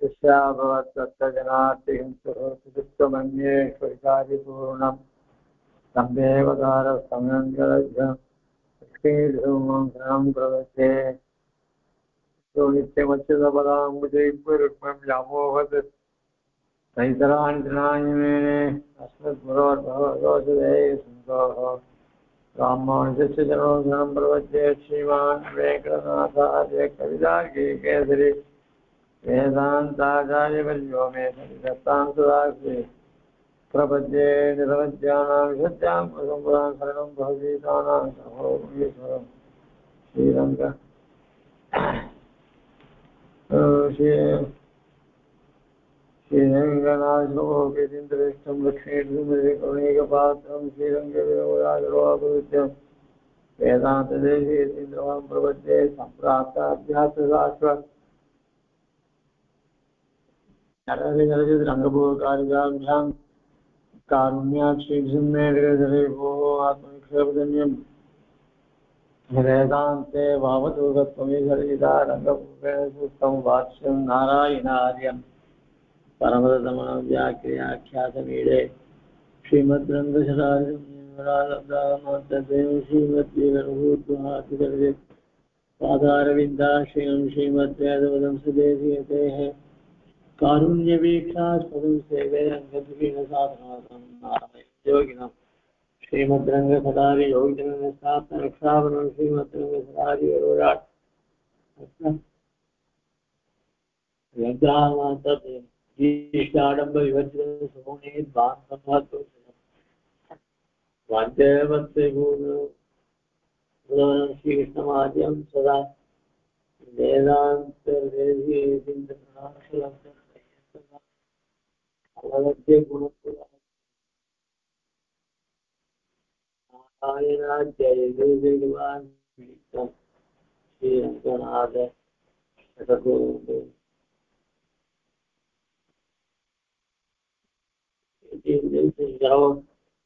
शिष्याभवत्तजनातिहिंसमन्येश्वरिकारिपूर्णं सम्देवतारसमङ्गलज्ञं श्रीधूमं प्रवचे नित्यमच्युतपदाम्बुजैर्पुरुक्मं व्यामोहत् सैतराणि तृणानि मेने अस्मद्गुरोर्भगवतोषधे सन्तोः रामानुजस्य चरणोद्धरणं प्रवचे श्रीमान् वेङ्कटनाथार्य कवितार्किकेसरी वेदान्ताचार्यवर्यो मे सन्निधत्तां सुधास्ति प्रपद्ये निरवद्यानां विशद्यां सम्पुरां शरणं भवतीतानां समोपीश्वरं श्रीरङ्ग श्रीरङ्गनाथोपेन्द्रेष्ठं लक्ष्मीर्करुणैकपात्रं श्रीरङ्गविरोधागरोपविद्यं वेदान्तदेशीन्द्रवां प्रपद्ये सम्प्राप्ताध्यात्मशास्त्र रंगभूकारिकाभ्यां कारुण्याक्षीर्षिन्मेघो आत्मनिक्षेपजन्यं वेदान्ते भावतुकत्वमीशरिता रंगभूपेण सुस्तं वाच्यं नारायणार्यं परमतमव्याख्याख्यातमीडे श्रीमद्रङ्गशरारिदेव श्रीमद्वीरभूत्वातिदर्वे पादारविन्दाश्रयं श्रीमद्वेदवदं सुदेशीयतेः कारुण्यवीक्षास्पदं सेवे रङ्गद्वीणसाधनाथं श्रीमद्रङ्गसदारि योगिजनस्थापनरक्षावनं श्रीमद्रङ्गसदारि वरोराट् यज्ञाडम्बविवर्जितं सुमुनेद्वान्तमहत्त्वं वाञ्छवत्सपूर्णं श्रीकृष्णमाद्यं सदा वेदान्तर्वेदीन्द्रनाक्षरं अवलभ्य गुणपुराणायणाध्यायेन श्रीरङ्गनाथ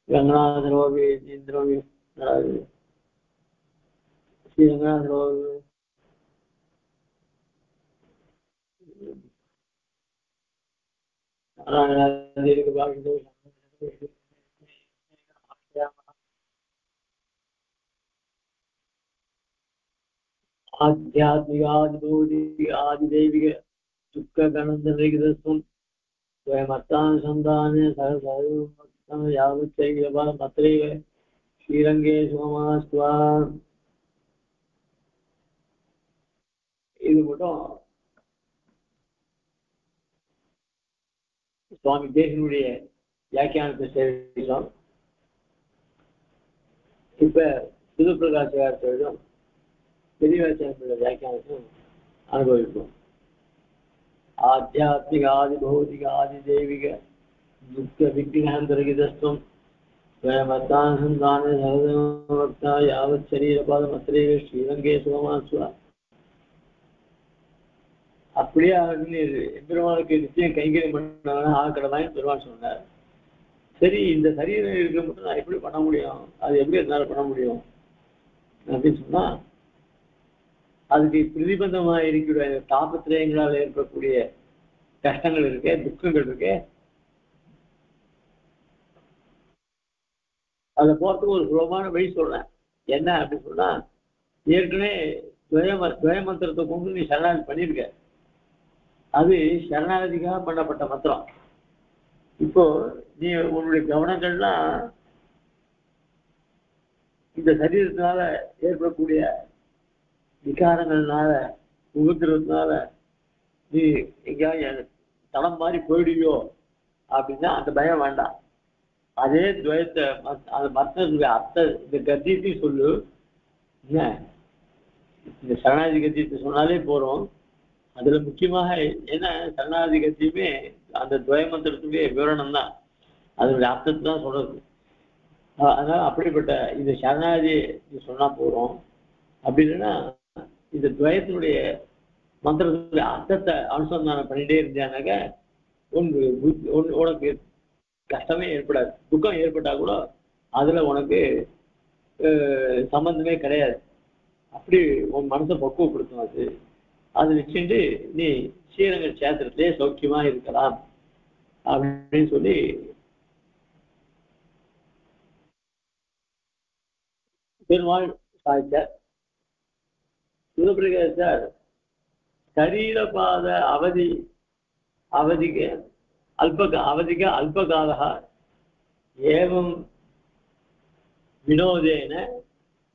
गंगनाथरोगे इंद्रोगे श्रीरङ्गनाथरोगे आध्यात्मिक आदिभौतिक आदिदैविक दुःख गणन्दरिकदस्वं स्वयमर्थानुसन्धाने सहसर्वं यावच्चैकपात्रैव श्रीरङ्गे சுகமாஸ்துவா. இது மட்டும் சுவாமி தேசிகனுடைய வியாக்கியானத்தை சேவிக்கலாம். இப்ப புதுப்பிரகாசிகாரத்திலும் பெரியவாச்சாரிய வியாக்கியானத்தையும் அனுபவிப்போம். ஆத்தியாத்மிக ஆதி பௌதிக ஆதி தெய்வீக துக்க விக்னந்தரகிதஸ்வம் ஸ்வயமத்தானுசந்தான சகதமவக்தா யாவத் சரீரபாதமத்ரேவ ஸ்ரீரங்கே சுகமாஸ்வா. அப்படியே பெருமாளுக்கு நிச்சயம் கைங்கரியம் பண்ணாங்கன்னா ஆக்கடதான் பெருமாள் சொன்னார். சரி, இந்த சரீரம் இருக்க மட்டும் நான் எப்படி பண்ண முடியும், அது எப்படி என்னால பண்ண முடியும் அப்படின்னு சொன்னா, அதுக்கு பிரதிபந்தமா இருக்கிற தாபத்திரயங்களால் ஏற்படக்கூடிய கஷ்டங்கள் இருக்கு, துக்கங்கள் இருக்கு. அதை போறதுக்கு ஒரு சுலபமான வழி சொல்றேன். என்ன அப்படின்னு சொன்னா, ஏற்கனவே துவய மந்திரத்தை கொண்டு நீ சரணாகதி பண்ணிருக்க. அது சரணாகதிக்காக பண்ணப்பட்ட மந்திரம். இப்போ நீ உன்னுடைய கவனங்கள்லாம் இந்த சரீரத்தினால ஏற்படக்கூடிய விகாரங்கள்னால உபத்திரத்தினால நீ எங்கேயாவது தளம் மாதிரி போயிடுவியோ அப்படின்னா அந்த பயம் வேண்டாம். அதே துவயத்தை அந்த மத்தனுடைய அர்த்த இந்த கத்தியத்தையும் சொல்லு. இந்த சரணாகதி கத்தியத்தை சொன்னாலே போறோம். அதுல முக்கியமாக என்ன, சரணாகதி கத்தியமே அந்த துவயமந்திரத்துடைய விவரணம் தான், அதனுடைய அர்த்தத்தை தான் சொல்றது. அதனால அப்படிப்பட்ட இந்த சரணாகதி சொன்னா போறோம். அப்படி இல்லைன்னா இந்த துவயத்தினுடைய மந்திரத்துடைய அர்த்தத்தை அனுசந்தானம் பண்ணிட்டே இருந்தானாக்க உனக்கு கஷ்டமே ஏற்படாது. துக்கம் ஏற்பட்டா கூட அதுல உனக்கு சம்பந்தமே கிடையாது. அப்படி உன் மனசை பக்குவப்படுத்தும். அது அதை வச்சுட்டு நீ ஸ்ரீரங்க கஷேத்திரத்திலே சௌக்கியமா இருக்கலாம் அப்படின்னு சொல்லி பெருமாள் சாதிச்சார். சிவபிரகாசார் சரீரபாத அவதிக அல்பகாலः ஏவம் வினோதேன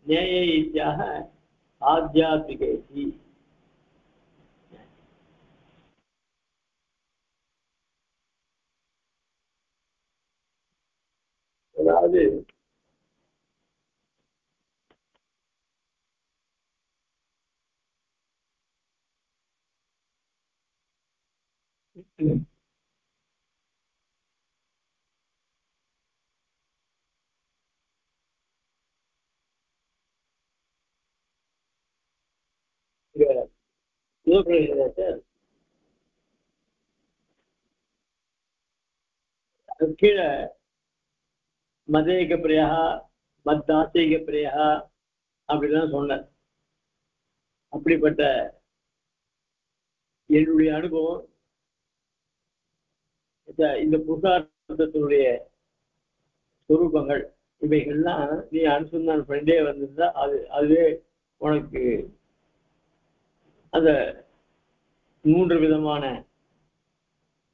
ஞேயைத்யாக ஆத்யாத்மிகேதி. அதாவது சிவபிரகாசர் கீழே மதேக பிரியா மத்தாசேக பிரியா அப்படிலாம் சொன்னார். அப்படிப்பட்ட என்னுடைய அனுபவம் இந்த புருஷார்த்தத்தினுடைய சொரூபங்கள் இவைகள்லாம் நீ அனுசந்தான ஃப்ரெண்டே வந்திருந்தா அதுவே உனக்கு அந்த 3 விதமான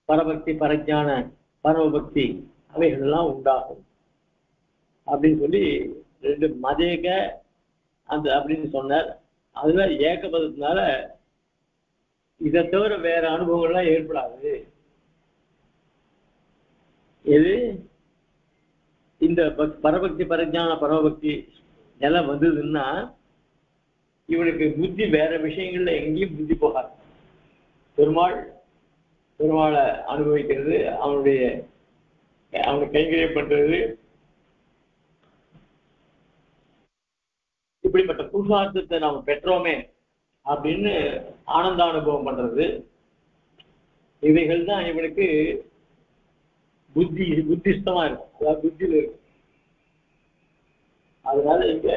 பரபக்தி, பரஜான, பரமபக்தி அவைகள்லாம் உண்டாகும் அப்படின்னு சொல்லி 2 மதேக அந்த அப்படின்னு சொன்னார். அதுல ஏகபதத்தினால இதை தவிர வேற அனுபவங்கள்லாம் ஏற்படாது. எது இந்த பரபக்தி, பரஜான, பரமபக்தி எல்லாம் வந்ததுன்னா இவனுக்கு புத்தி வேற விஷயங்கள்ல எங்கேயும் புத்தி போகாது. பெருமாளை அனுபவிக்கிறது, அவனை கைங்கரியம் பண்றது, இப்படிப்பட்ட புருஷார்த்தத்தை நாம பெற்றோமே அப்படின்னு ஆனந்த அனுபவம் பண்றது, இவைகள் தான் இவனுக்கு புத்திஸ்தமா இருக்கும். அதாவது புத்தியில இருக்கும். அதனால இங்க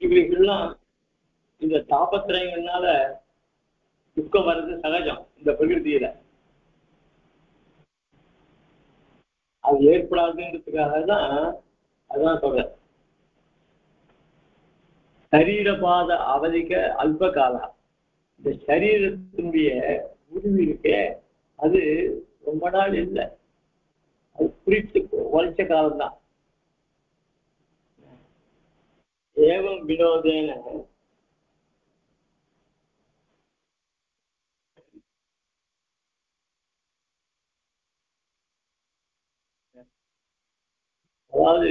இவைகள்லாம் இந்த தாபத்திரயங்கள்னால துக்கம் வர்றது சகஜம் இந்த பிரகிருதியில. அது ஏற்படாதுன்றதுக்காக தான் அதான் சொல்ற சரீரபாத அவதிக்க அல்ப காலா. இந்த சரீரத்தினுடைய உரிமை இருக்க அது ரொம்ப நாள் இல்லை, அது குறித்து வலிச்ச காலம்தான். ஏவம் வினோதேன அதாவது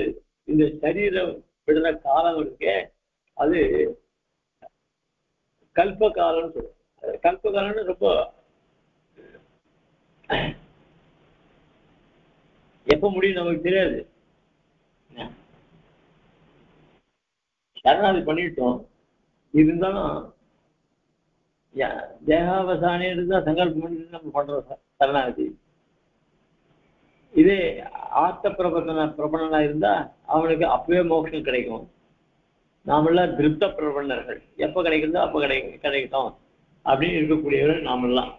இந்த சரீரம் விடுற காலம் இருக்கே அது கல்ப காலம்னு சொல்லுவோம். கல்ப காலம்னு ரொம்ப எப்ப முடியும் நமக்கு தெரியாது. சரணாதி பண்ணிட்டோம், இருந்தாலும் தேகாவசானே இருந்தா சங்கல்பம் பண்ணிட்டு நம்ம பண்றோம் சரணாதி. இதே ஆத்த பிரபலனா இருந்தா அவனுக்கு அப்பவே மோட்சம் கிடைக்கும். நாமெல்லாம் திருப்த பிரபலர்கள், எப்ப கிடைக்கிறதோ அப்ப கிடைக்கட்டும் அப்படின்னு இருக்கக்கூடியவர்கள் நாமெல்லாம்.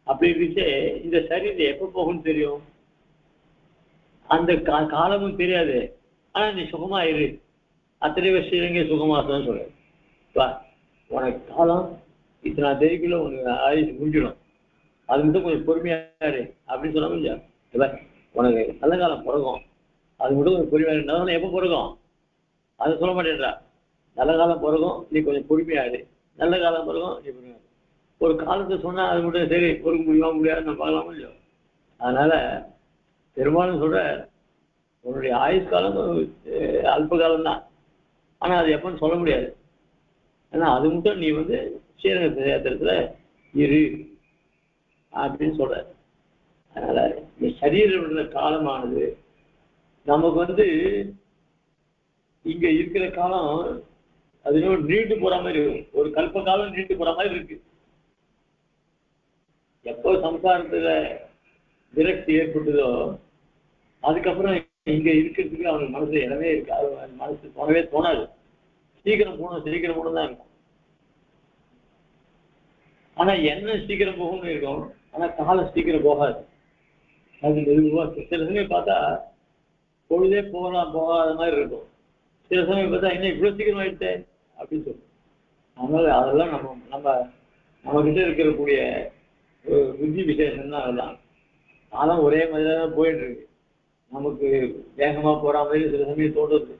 அப்படி இருந்துச்சு இந்த சரீரம் எப்ப போகும்னு தெரியும், அந்த காலமும் தெரியாது. ஆனா நீ சுகமா இரு, அத்தனை வருஷங்க சுகமாசம் சொல்ற. உனக்கு காலம் இத்தனை தேதிக்குள்ள உனக்கு ஆயுசு முடிஞ்சிடும், அது மட்டும் கொஞ்சம் பொறுமையாரு அப்படின்னு சொல்லாம இல்லையா. உனக்கு நல்ல காலம் பிறகும், அது மட்டும் கொஞ்சம் பொறுமையாரு. நல்ல எப்ப பிறகும் அதை சொல்ல மாட்டேன்றா. நல்ல காலம் பிறகும், நீ கொஞ்சம் பொறுமையாரு. நல்ல காலம் பிறகும், நீ பொறுமையாரு. ஒரு காலத்தை சொன்னா அது மட்டும் சரி பொறுக்க முடியுமா முடியாது நம்ம பார்க்கலாமா இல்லையோ. அதனால பெரும்பாலும் சொல்ற உன்னுடைய ஆயுஷ் காலம் அல்ப காலம்தான், ஆனா அது எப்பன்னு சொல்ல முடியாது. ஏன்னா அது மட்டும் நீ ஸ்ரீரங்க கஷேத்திரத்துல இரு அப்படின்னு சொல்ற. அதனால இந்த சரீரம் உள்ள காலமானது நமக்கு இங்க இருக்கிற காலம் அது நீண்டு போற மாதிரி இருக்கும். ஒரு கல்ப காலம் நீண்டு போற மாதிரி இருக்கு. எப்போ சம்சாரத்துல விரக்தி ஏற்பட்டதோ அதுக்கப்புறம் இங்க இருக்கிறதுக்கு அவனுக்கு மனசுல இடமே இருக்கு, அது மனசு தோணவே தோணாது. சீக்கிரம் போகணும் தான் இருக்கும். ஆனா என்ன சீக்கிரம் போகணும்னு இருக்கும், ஆனா காலம் சீக்கிரம் போகாது. அது மெதுவா சில சமயம் பார்த்தா பொழுதே போகாத மாதிரி இருக்கும். சில சமயம் பார்த்தா என்ன இவ்வளவு சீக்கிரம் ஆயிடுச்சு அப்படின்னு சொல்லுவோம். அதனால அதெல்லாம் நம்ம கிட்ட இருக்கக்கூடிய புத்தி விசேஷம் தான். அதெல்லாம் காலம் ஒரே மாதிரிதான் போயிட்டு இருக்கு. நமக்கு வேகமா போற மாதிரி சில சமயம் தோன்றுது,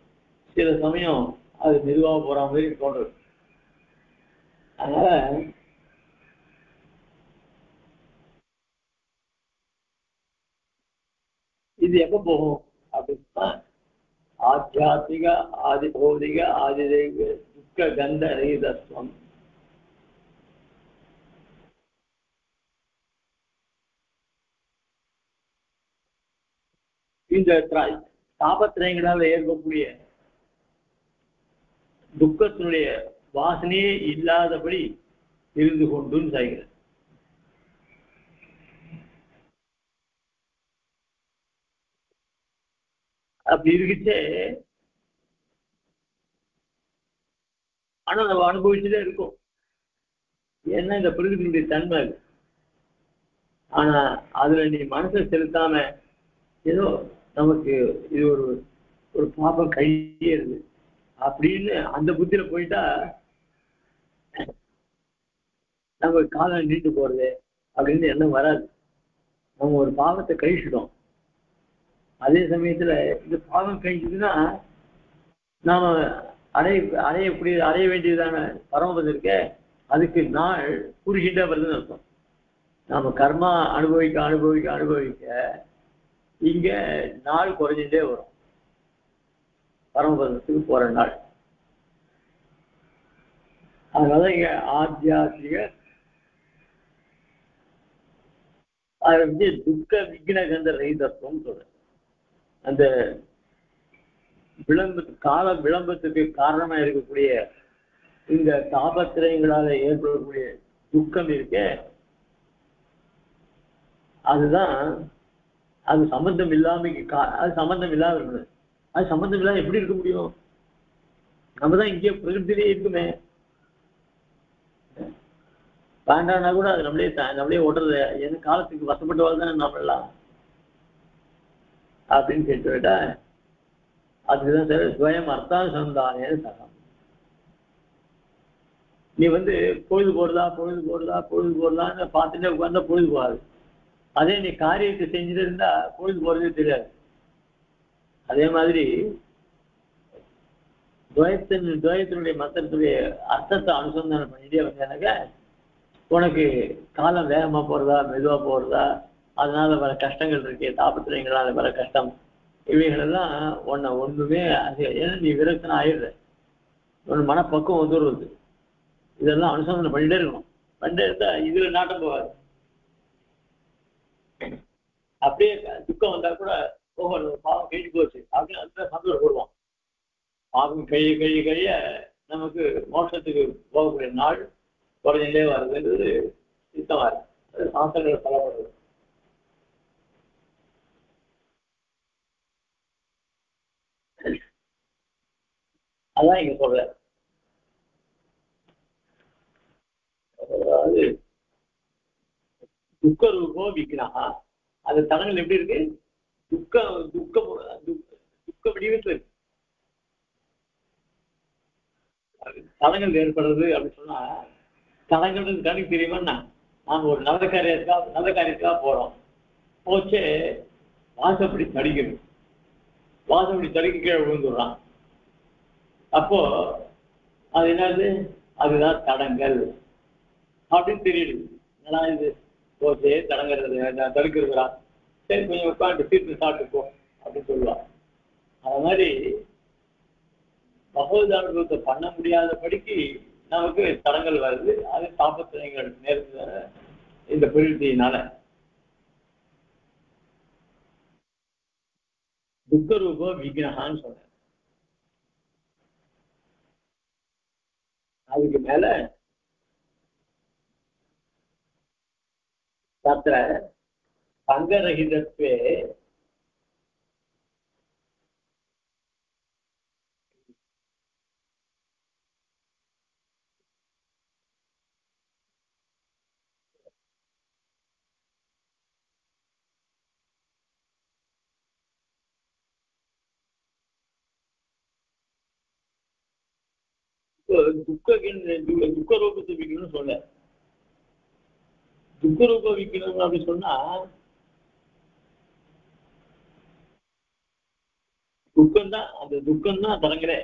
சில சமயம் அது மெதுவா போற மாதிரி தோன்றுது. அதனால இது எப்ப போகும் அப்படின்னா, ஆத்தியாத்மிக ஆதி பௌதிக ஆதி தெய்வ துக்க கந்த ரஹிதத்துவம். இந்த தாபத்திரங்களால் ஏற்படக்கூடிய துக்கத்தினுடைய வாசனையே இல்லாதபடி இருந்து கொண்டுன்னு செய்கிறது. அப்படி இருக்குச்சே, ஆனா நம்ம அனுபவிச்சுட்டே இருக்கும். ஏன்னா இந்த பிரகிருதியினுடைய தன்மை அது. ஆனா அதுல நீ மனசை செலுத்தாம ஏதோ நமக்கு இது ஒரு ஒரு பாப்பம் கையேறுது அப்படின்னு அந்த புத்தியில போயிட்டா நம்ம காலம் நீண்டு போறது அப்படின்னு எண்ணம் வராது. நம்ம ஒரு பாவத்தை கழிச்சிட்டோம். அதே சமயத்துல இந்த பாவம் கழிச்சதுன்னா நாம அடைய வேண்டியதான பரமபதம் இருக்க, அதுக்கு நாள் குறுகிட்டே வருதுன்னு அர்த்தம். நாம கர்மா அனுபவிக்க இங்க நாள் குறைஞ்சிட்டே வரும். பரமபதத்துக்கு போற நாள். அதனால இங்க ஆத்தியாத்மிக அது துக்க விக்ன கந்த ரஹிதத்துவம் சொல்றேன். அந்த கால விளம்பத்துக்கு காரணமா இருக்கக்கூடிய இந்த தாபத்திரங்களால ஏற்படக்கூடிய துக்கம் இருக்க, அதுதான் அது சம்பந்தம் இல்லாம அது சம்பந்தம் இல்லாம இருக்கணும். அது சம்பந்தம் இல்லாம எப்படி இருக்க முடியும்? நம்மதான் இங்கே பிரகிருத்திலேயே இருக்குமே. வேண்டாம்னா கூட அது நம்மளே ஓடுறது. எந்த காலத்துக்கு வசப்பட்டவாள் தானே நம்மளாம் அப்படின்னு கேட்டுவிட்டா, அதுதான் சார் ஸ்வயம் அர்த்தானுசந்தானே சகம். நீ பொழுது போறதான்னு பார்த்துட்டே உட்கார்ந்தா பொழுது போகாது. அதே நீ காரியத்தை செஞ்சுட்டு இருந்தா பொழுது போறதே தெரியாது. அதே மாதிரி துவயத்தினுடைய மந்திரத்துடைய அர்த்தத்தை அனுசந்தானம் பண்ணிட்டே வந்தானாக்க உனக்கு காலம் வேகமா போறதா மெதுவா போறதா, அதனால வர கஷ்டங்கள் இருக்கு, தாபத்திரங்களால வர கஷ்டம், இவைகள் எல்லாம் ஒண்ணுமே ஏன்னா நீ விரக்தனா ஆயிடுற, ஒரு மனப்பக்குவம் வந்துடுறது. இதெல்லாம் அனுசந்தானம் பண்ணிட்டே இருக்கணும். பண்ணிட்டே இருந்தா இதுல நாட்டம் போகாது. அப்படியே துக்கம் வந்தா கூட பாவம் கழிச்சு போச்சு அப்படின்னு அந்த சந்தோஷம் போடுவான். பாவம் கழிய நமக்கு மோட்சத்துக்கு போகக்கூடிய நாள் குறைஞ்சிலே வருதுன்றது சித்தமா இருக்கு. சாஸ்திரங்களை சொல்லப்படுறது. அதான் இங்க சொல்ற. அதாவது துக்க ரூபோ விக்னா, அந்த தலங்கள் எப்படி இருக்கு? துக்க வடிவத்துல இருக்கு. தலங்கள் ஏற்படுறது அப்படின்னு சொன்னா, தலங்கள் கணக்கு தெரியுமா? நாம ஒரு நல்ல காரியத்துக்காக போறோம். போச்சே வாசப்படி தடிக்கிறது, வாசப்படி தடுக்கி கீழே விழுந்துடுறான். அப்போ அது என்னது? அதுதான் தடங்கள் அப்படின்னு தெரியுது. ஏன்னா இது போச்சே தடுக்கிறதுடா, சரி கொஞ்சம் உட்காந்து தீர்த்து சாப்பிட்டுப்போ அப்படின்னு சொல்லுவான். அது மாதிரி பகவத் அனுபவத்தை பண்ண முடியாதபடிக்கு நமக்கு தடங்கள் வருது. அது தாபத்திரங்கள் நேரத்துல இந்த பிரகிருத்தினால. துக்க ரூப விக்னஹான்னு சொல்றேன். அதுக்கு மேல தத்திர சங்கரகிதத்வே துக்க ரூபத்தை விக்கணும்னு சொல்ல. துக்க ரூபம் விக்கணும் அப்படின்னு சொன்னா துக்கம்தான், அந்த துக்கம்தான் தரங்களே.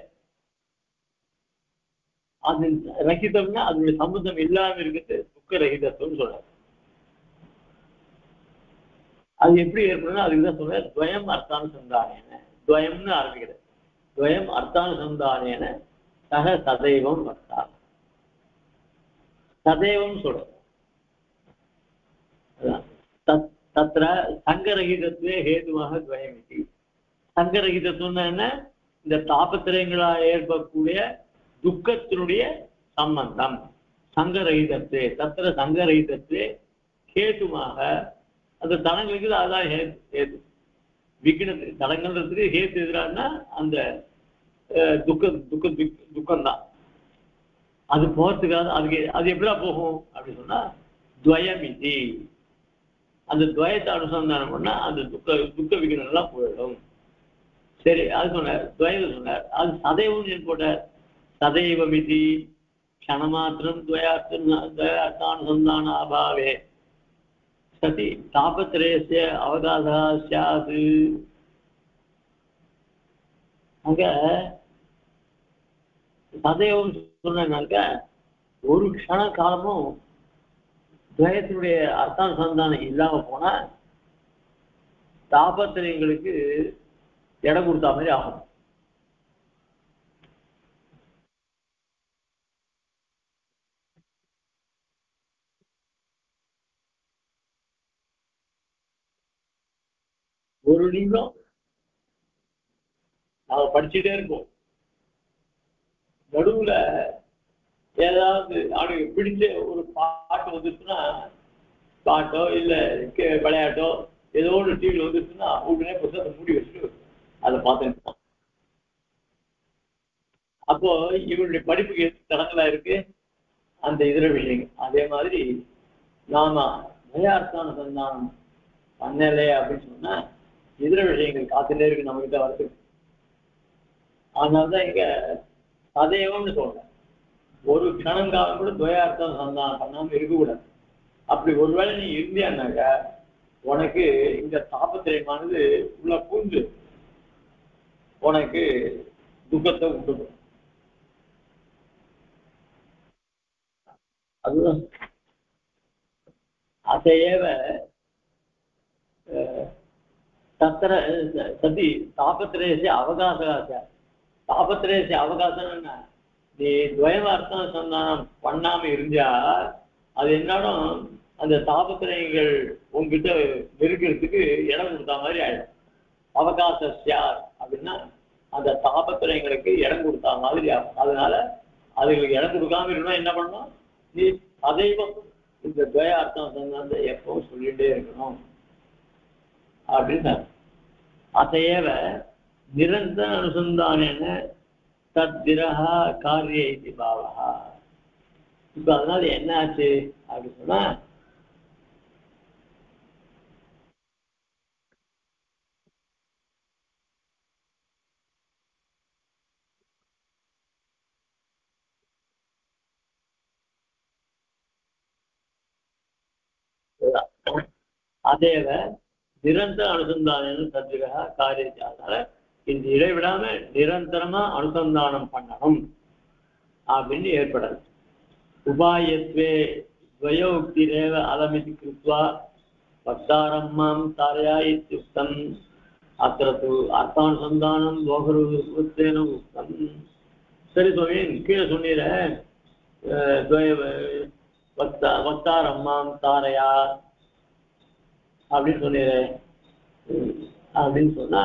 அது ரகிதம்னா அதனுடைய சம்பந்தம் இல்லாம இருக்கிறது துக்க ரகிதத்துவம்னு சொல்ற. அது எப்படி ஏற்படும்னா அதுக்குதான் சொல்ற துவயம் அர்த்தானுசந்தானேன. துவயம்னு ஆரம்பிக்கிறது. துவயம் அர்த்தானுசந்தானேன சக சதைவம் வர்த்தா. சதைவம் சொல்ற. தத்திர சங்கரகிதத்துவே ஹேதுவாக துவயமிதி. சங்கரகிதத்துவம்னா என்ன? இந்த தாபத்திரங்களால் ஏற்படக்கூடிய துக்கத்தினுடைய சம்பந்தம். சங்கரகிதத்து தத்திர சங்கரகிதத்து ஹேதுமாக அந்த தடங்களுக்கு அதான் ஹேது. விக்னத்து தடங்கள்ன்றதுக்கு ஹேத்து எதிரானா அந்த துக்கம்தான். அது போறதுக்காக அதுக்கு அது எப்படியா போகும் அப்படின்னு சொன்னா துவயமிதி. அந்த துவயத்தை அனுசந்தானம் பண்ணா அந்த துக்க விக்னம் எல்லாம் போயிடும். சரி, அது சொன்னார். துவயம் சொன்னார். அது சதைவம் போட்டார். சதைவமிதி க்ஷணமாத்திரம் துவயார்த்தானுசந்தான அபாவே சதி தாபத்திரயஸ்ய அவகாசா ஸ்யாது. அங்க சதைவம் சொன்னாக்க ஒரு க்ஷண காலமும் துவயத்தினுடைய அர்த்தானுசந்தானம் இல்லாம போனா தாபத்திரயங்களுக்கு இடம் கொடுத்தா மாதிரி ஆகும். ஒரு நிமிடம் நாம படிச்சுட்டே இருக்கோம். நடுவுல ஏதாவது அவனுக்கு பிடிச்ச ஒரு பாட்டு வந்துச்சுன்னா, பாட்டோ இல்ல விளையாட்டோ ஏதோ ஒரு டிவி வந்துச்சுன்னா உடனே புத்தகத்தை மூடி வச்சுட்டு அதை பார்த்துட்டு. அப்போ இவருடைய படிப்புக்கு எது தடங்களா இருக்கு அந்த இதர விஷயங்கள். அதே மாதிரி நாம தயார்த்தான சந்தானம் பண்ணலே அப்படின்னு சொன்னா இதர விஷயங்கள் காத்துட்டே இருக்கு நம்ம கிட்ட வருது. அதனாலதான் இங்க சதைவம்னு சொல்றேன். ஒரு க்ஷணங்காலம் கூட துவயார்த்தம் சந்தானம் பண்ணாம இருக்கக்கூடாது. அப்படி ஒருவேளை நீ இருந்தியானாக்க உனக்கு இந்த தாபத்திரயமானது உள்ள பூந்து உனக்கு துக்கத்தை உண்டு. அதுதான் அதையேவ தத்திர சதி தாபத்திரேசிய அவகாச. தாபத்திரேசிய அவகாசம் என்ன? நீ துவயமார்த்தம் சந்தானம் பண்ணாம இருந்தா அது என்னடும் அந்த தாபத்திரயங்கள் உங்ககிட்ட நெருக்கிறதுக்கு இடம் கொடுத்தா மாதிரி ஆயிடும். அவகாசியார் அப்படின்னா அந்த தாபத்திரயங்களுக்கு இடம் கொடுத்தா மாதிரி ஆகும். அதனால அதுங்களுக்கு இடம் கொடுக்காம இருக்கணும். என்ன பண்ணணும்? நீ அதைவம் இந்த துவயார்த்தம் சந்தானத்தை எப்பவும் சொல்லிட்டே இருக்கணும் அப்படின்னு. அதையேவ நிரந்தர அனுசந்தானேன தத்விரஹா காரிய இதி பாவஹா. இப்ப அதனால என்ன ஆச்சு அப்படின்னு சொன்னா அதேவ நிரந்தர அனுசந்தானம் தத்விரஹா காரிய. அதனால இந்த இடைவிடாம நிரந்தரமா அனுசந்தானம் பண்ணணும் அப்படின்னு ஏற்படாது. உபாயத்வே துவயோக்திரேவ அலமிதி கிருத்வா பக்தாரம்மாம் தாரயா இத்யுக்தம் அத்திர து அர்த்தானுசந்தானம் லோகருத்தேன உக்தம். சரி சுவாமி, கீழே சொன்னீர பக்தாரம்மாம் தாரையா அப்படின்னு சொன்னீர அப்படின்னு சொன்னா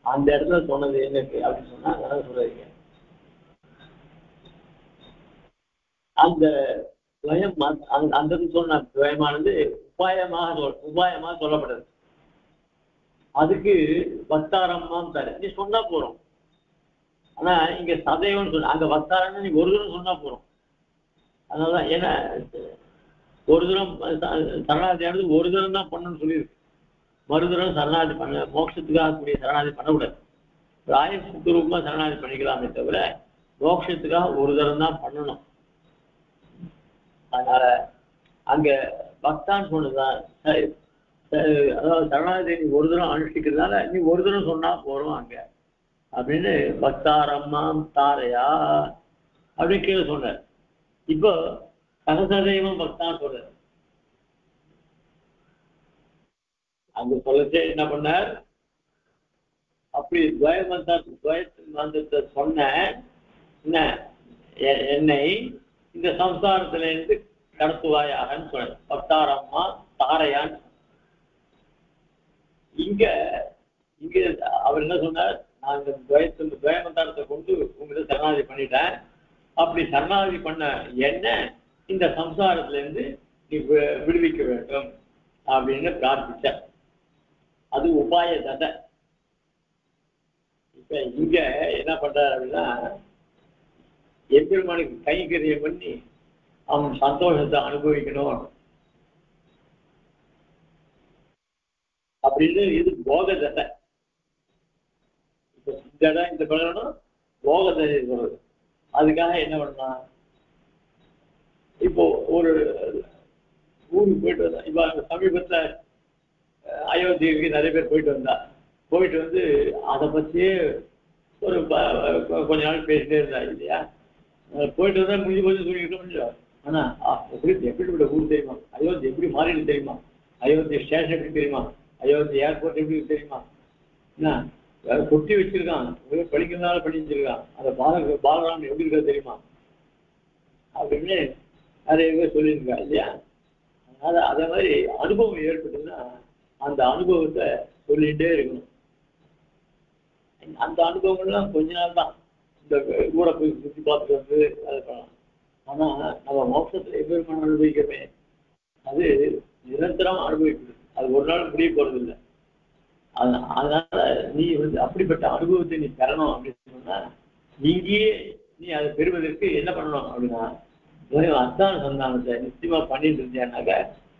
அந்த இடத்துல சொன்னது எங்களுக்கு அப்படின்னு சொன்னா அதெல்லாம் சொல்றீங்க. அந்த துவயம் அந்த சொன்ன துவயமானது உபாயமாக சொல்லப்படுது. அதுக்கு வக்தாரம்மாம் தர நீ சொன்னா போறோம். ஆனா இங்க சதைவம்னு சொன்ன அங்க வக்தாரம்னு நீ ஒரு தூரம் சொன்னா போறோம். அதனாலதான் ஏன்னா ஒரு தூரம் சரணாதியானது ஒரு தூரம் தான் பண்ணணும்னு சொல்லியிருக்கு. மறுதூரம் சரணாதி பண்ண மோட்சத்துக்காக கூடிய சரணாதி பண்ணக்கூடாது. ராயசுரூபமா சரணாதி பண்ணிக்கலாமே தவிர மோட்சத்துக்காக ஒரு தரம் தான் பண்ணணும். அதனால அங்க பக்தான் சொன்னதான் அதாவது சரணாகதி நீ ஒரு தரம் அனுஷ்டிக்கிறதுனால நீ ஒரு தரம் சொன்னா போறோம் அங்க அப்படின்னு பக்தாரம்மாம் தாரையா அப்படின்னு கீழே சொன்னார். இப்போ சகசதெய்வம் பக்தான் சொல்றார். அங்க சொல்லச்சே என்ன பண்ணார், அப்படி துவயமந்திரத்தை சொன்ன என்ன என்னை இந்த சம்சாரத்துல இருந்து கடத்துவாயாகன்னு சொன்னார். பக்தாரம்மா தாரையான்னு இங்க இங்க அவர் என்ன சொன்னார், நான் இந்த துவயமந்திரத்தை கொண்டு உங்களுக்கு சரணாகதி பண்ணிட்டேன். அப்படி சரணாகதி பண்ண என்ன இந்த சம்சாரத்துல இருந்து நீ விடுவிக்க வேண்டும் அப்படின்னு பிரார்த்திச்சார். அது உபாய ததை. இப்ப இங்க என்ன பண்றாரு அப்படின்னா, எம்பெருமானுக்கு கைங்கரியம் பண்ணி அவன் சந்தோஷத்தை அனுபவிக்கணும் அப்படின்னு இது போக தசை. இப்ப இந்த இடம் இந்த பழகணும் போக தசை சொல்றது. அதுக்காக என்ன பண்ணலாம், இப்போ ஒரு ஊருக்கு போயிட்டு வந்தா, இப்ப சமீபத்துல அயோத்திக்கு நிறைய பேர் போயிட்டு வந்தா, போயிட்டு வந்து அதை பத்தியே ஒரு கொஞ்ச நாள் பேசிட்டே இருந்தா இல்லையா. போயிட்டு வந்தா முடிஞ்சு போச்சு சொல்லிக்கிட்டோம் இல்லையா. ஆனா எப்படிப்பட்ட ஊர் தெரியுமா, அயோத்தி எப்படி மாறிடு தெரியுமா, அயோத்தி ஸ்டேஷன் எப்படி தெரியுமா, அயோத்தி ஏர்போர்ட் எப்படி தெரியுமா, என்ன கொட்டி வச்சிருக்கான், படிக்கிறதுனால பண்ணி வச்சிருக்கான், அந்த பாலராமன் எப்படி இருக்கா தெரியுமா அப்படின்னு நிறைய பேர் சொல்லியிருக்கா இல்லையா. அதனால அதே மாதிரி அனுபவம் ஏற்பட்டதுன்னா அந்த அனுபவத்தை சொல்லிட்டே இருக்கணும். அந்த அனுபவங்கள்லாம் கொஞ்ச நாள் தான், இந்த ஊரை போய் சுற்றி பார்த்துட்டு வந்து அதை பண்ணலாம். ஆனா நம்ம மோட்சத்துல எவ்வளவு அனுபவிக்கிறோமே அது நிரந்தரம் அனுபவிக்கிறது, அது ஒரு நாள் முடிய போறது இல்லை. அதனால நீ வந்து அப்படிப்பட்ட அனுபவத்தை நீ பெறணும் அப்படின்னு சொன்னா இங்கேயே நீ அதை பெறுவதற்கு என்ன பண்ணணும் அப்படின்னா, அர்த்தான சந்தானத்தை நிச்சயமா பண்ணிட்டு இருந்தேன்னாக்க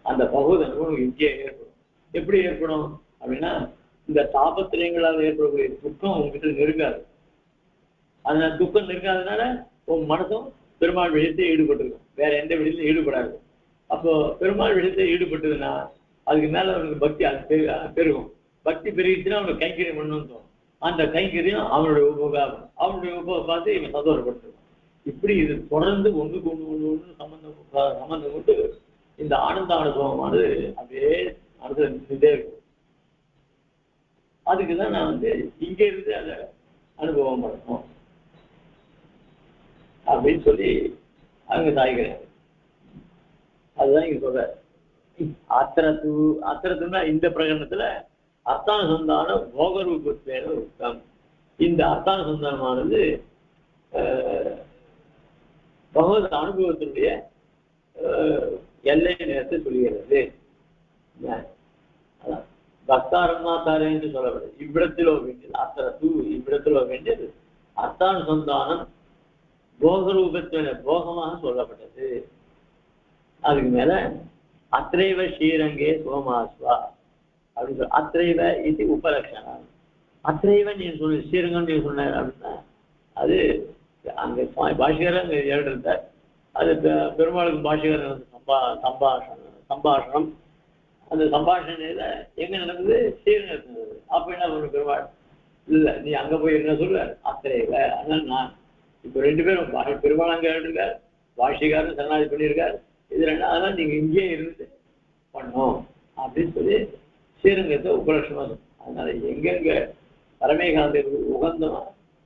அந்த பகவத் அனுபவம் இங்கேயே ஏற்படும். எப்படி ஏற்படும் அப்படின்னா, இந்த தாபத்திரங்களால் ஏற்படக்கூடிய துக்கம் உங்ககிட்ட நெருங்காது. அதனால துக்கம் நெருங்காதனால உன் மனசும் பெருமாள் விஷயத்தை ஈடுபட்டிருக்கும், வேற எந்த விஷயத்தையும் ஈடுபடாது. அப்போ பெருமாள் விஷயத்தை ஈடுபட்டதுன்னா அதுக்கு மேல அவனுக்கு பக்தி அது பெருகும். பக்தி பெருகிச்சுன்னா அவனுக்கு கைங்கரியம் பண்ணணும்னு தோணும். அந்த கைங்கரியம் அவனுடைய உபகாரம், அவனுடைய பார்த்து இவன் சந்தோஷப்படுத்துவான். இப்படி இது தொடர்ந்து ஒன்றுக்கு ஒன்று சம்பந்தம் கொண்டு இந்த ஆனந்த அனுபவமானது அப்படியே அனுபவிச்சுட்டே இருக்கும். அதுக்குதான் நான் வந்து இங்க இருந்து அதை அனுபவம் பண்ணணும் அப்படின்னு சொல்லி அங்க சாய்கிறேன். அதுதான் இங்க சொல்ற. அத்திரத்துனா இந்த பிரகடனத்துல அர்த்தானுசந்தான போகரூபத்தேன உத்தம். இந்த அர்த்தானுசந்தானமானது பகவத் அனுபவத்தினுடைய எல்லை நேரத்தை சொல்லுகிறது. பக்தாரம்மா தாரே என்று சொல்லப்படுது. இவ்விடத்திலோ வேண்டியது அத்திரத்து, இவ்விடத்திலோ வேண்டியது அர்த்தானுசந்தானம் போகரூபத்தின போகமாக சொல்லப்பட்டது. அதுக்கு மேல அத்ரைவ ஸ்ரீரங்கே சோமாஸ்வா அப்படின்னு சொல்ல, அத்ரைவ இது உபலட்சணம். அத்ரைவன் நீ சொன்ன ஸ்ரீரங்கம் நீ சொன்ன அப்படின்னா அது அங்க பாஷகர் அங்க எழுதிருந்தார். அது பெருமாளுக்கு பாஷகர் சம்பாஷணம். அந்த சம்பாஷணையில எங்க நடந்தது, ஸ்ரீரங்கத்தில் நடந்தது. அப்ப என்ன பண்ண பெருமாள், இல்ல நீ அங்க போய் என்ன சொல்ல அத்திரைவ. அதனால நான் இப்ப ரெண்டு பேரும் பெருமாள் அங்க எழுதிருக்கார், பாஷிகாரும் சரணாதி பண்ணியிருக்கார். இது ரெண்டு, அதனால நீங்க இங்கேயே இருந்து பண்ணோம் அப்படின்னு சொல்லி ஸ்ரீரங்கத்தை உபலட்சணமா. அதனால எங்கெங்க பரமேகாந்தி உகந்தமா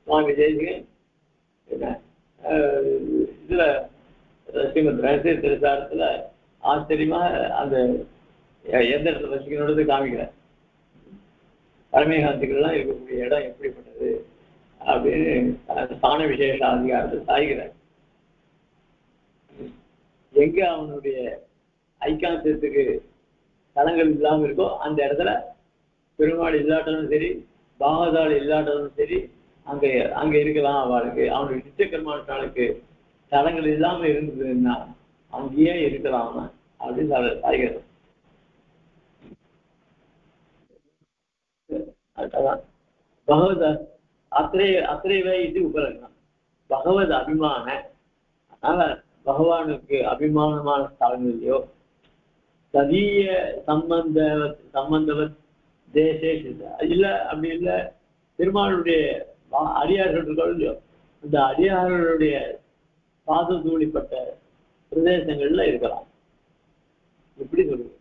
சுவாமி ஜெயசிகன் என்ன இதுல ஸ்ரீமத் ரகசிய திருசாரத்துல ஆச்சரியமா அந்த எந்த இடத்துல வசிக்கணுன்றது காமிக்கிறார். பரமேகாந்திகள்லாம் இருக்கக்கூடிய இடம் எப்படிப்பட்டது அப்படின்னு ஸ்தான விசேஷ அதிகாரத்தை சாய்கிறார். எங்க அவனுடைய ஐக்காந்தியத்துக்கு தலங்கள் இல்லாமல் இருக்கோ அந்த இடத்துல பெருமாள் இல்லாட்டாலும் சரி, பாகதாள் இல்லாட்டாலும் சரி, அங்க அங்க இருக்கலாம். அவளுக்கு அவனுடைய நித்திய கர்மானுக்கு தலங்கள் இல்லாம இருந்ததுன்னா அங்கேயே இருக்கலாம் அப்படின்னு சாய்கிறார். பகவத அத்திரைவ இது உபலட்சணம். பகவத் அபிமான, அதனால பகவானுக்கு அபிமானமான ஸ்தலங்களையோ ததீய சம்பந்தவத் தேசே இல்ல, அப்படி இல்லை பெருமாளுடைய அடியார்கள் இருக்கோ இந்த அடியார்களுடைய பாததூளிப்பட்ட பிரதேசங்கள்ல இருக்கலாம். எப்படி சொல்லுங்க,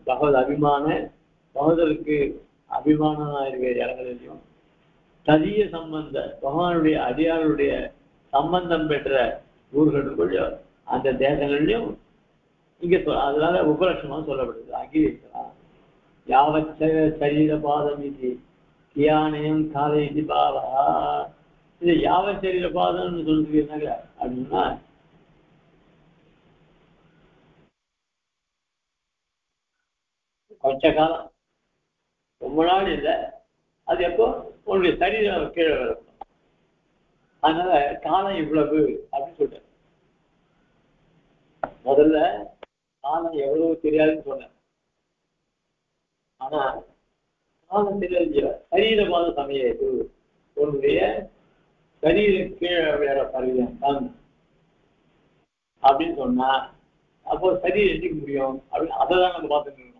பகவத் அபிமான பகவதற்கு அபிமானமா இருக்கிற இடங்களிலையும் ததிய சம்பந்த பகவானுடைய அடியாருடைய சம்பந்தம் பெற்ற ஊர்களுக்குள்ளோ அந்த தேசங்கள்லையும் இங்க அதனால உபலட்சமா சொல்லப்படுது. அங்கீகரிக்கலாம். யாவச்ச சரீர பாதம் இது கியானயம் காலை இது பாவா. இது யாவ சரீர பாதம்னு சொல்றது என்னங்க அப்படின்னா, கொஞ்ச காலம், ரொம்ப நாள் இல்லை, அது எப்போ உங்களுடைய சரீரம் கீழே வரும். அதனால காலம் இவ்வளவு அப்படின்னு சொல்றேன். முதல்ல காலம் எவ்வளவு தெரியாதுன்னு சொன்னேன். ஆனா காலம் தெரியாது. சரீரபாத சமயம் இது உன்னுடைய சரீர கீழே வேற பரியம் அப்படின்னு சொன்னா அப்போ சரீரம் எண்ணிக்க முடியும் அப்படின்னு அதை தான் நம்ம பார்த்துட்டு இருக்கோம்.